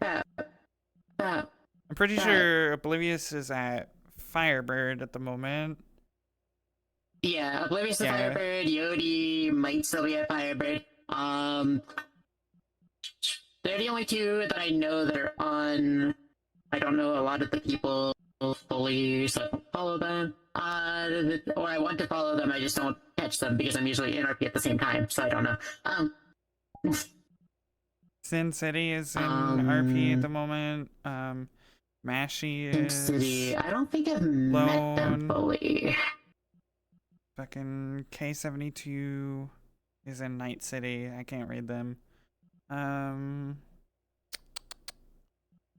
I'm pretty sure Oblivious is at Firebird at the moment. Yeah, Oblivious to Firebird, Yodi might still be at Firebird. They're the only two that I know that are on. I don't know a lot of the people fully, so I don't follow them. Or I want to follow them, I just don't catch them because I'm usually in RP at the same time, so I don't know. Sin City is in RP at the moment. Mashy is City. I don't think I've met them fully. Fucking K72 is in Night City. I can't read them.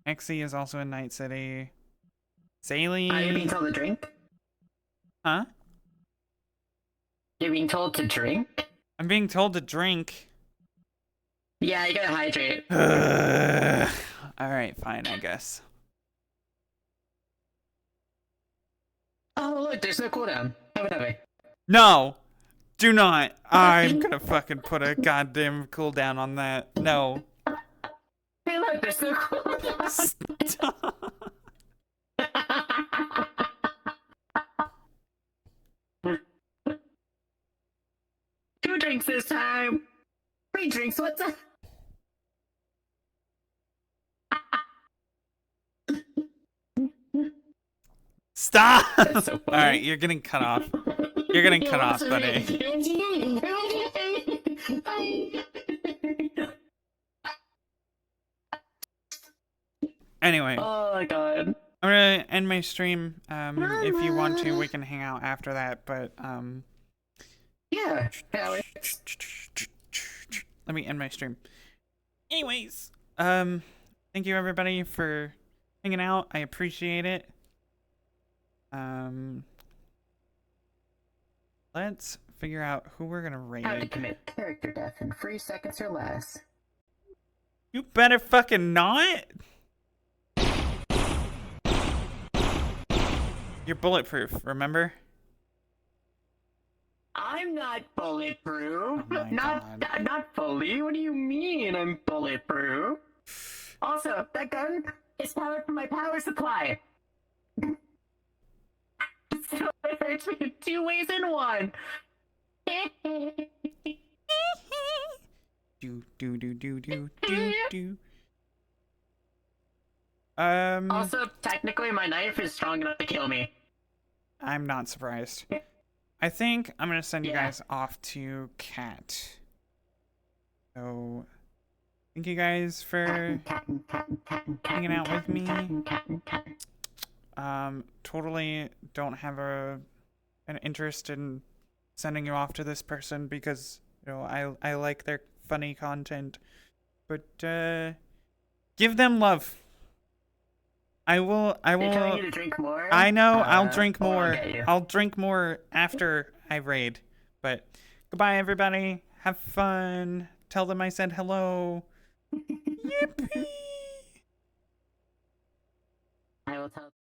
Exy is also in Night City. Zaylee. Are you being told to drink? Huh? You're being told to drink? I'm being told to drink. Yeah, you gotta hydrate. Alright, fine, I guess. Oh, look, there's no cooldown. Have it. No! Do not! I'm gonna fucking put a goddamn cooldown on that. No. Hey, look, there's no cooldown. Stop. 2 drinks this time. 3 drinks, what's up? Stop! That's so funny. Alright, you're getting cut off. You're getting cut off, buddy. Anyway. Oh my god. I'm gonna end my stream. If you want to, we can hang out after that, but, Yeah. let me end my stream. Anyways, thank you everybody for hanging out. I appreciate it. Let's figure out who we're gonna raid. How to commit character death in 3 seconds or less. You better fucking not. You're bulletproof, remember? I'm not bulletproof. Oh my God. Not fully. What do you mean I'm bulletproof? Also, that gun is powered from my power supply. So it hurts me in 2 ways in 1. Do. Also, technically, my knife is strong enough to kill me. I'm not surprised. I think I'm gonna send you guys off to Cat. So, thank you guys for hanging out with me. Totally don't have an interest in sending you off to this person because, you know, I like their funny content. But, give them love. I will. You're telling you to drink more? I know. I'll drink more. I'll drink more after I raid. But goodbye, everybody. Have fun. Tell them I said hello. Yippee! I will tell.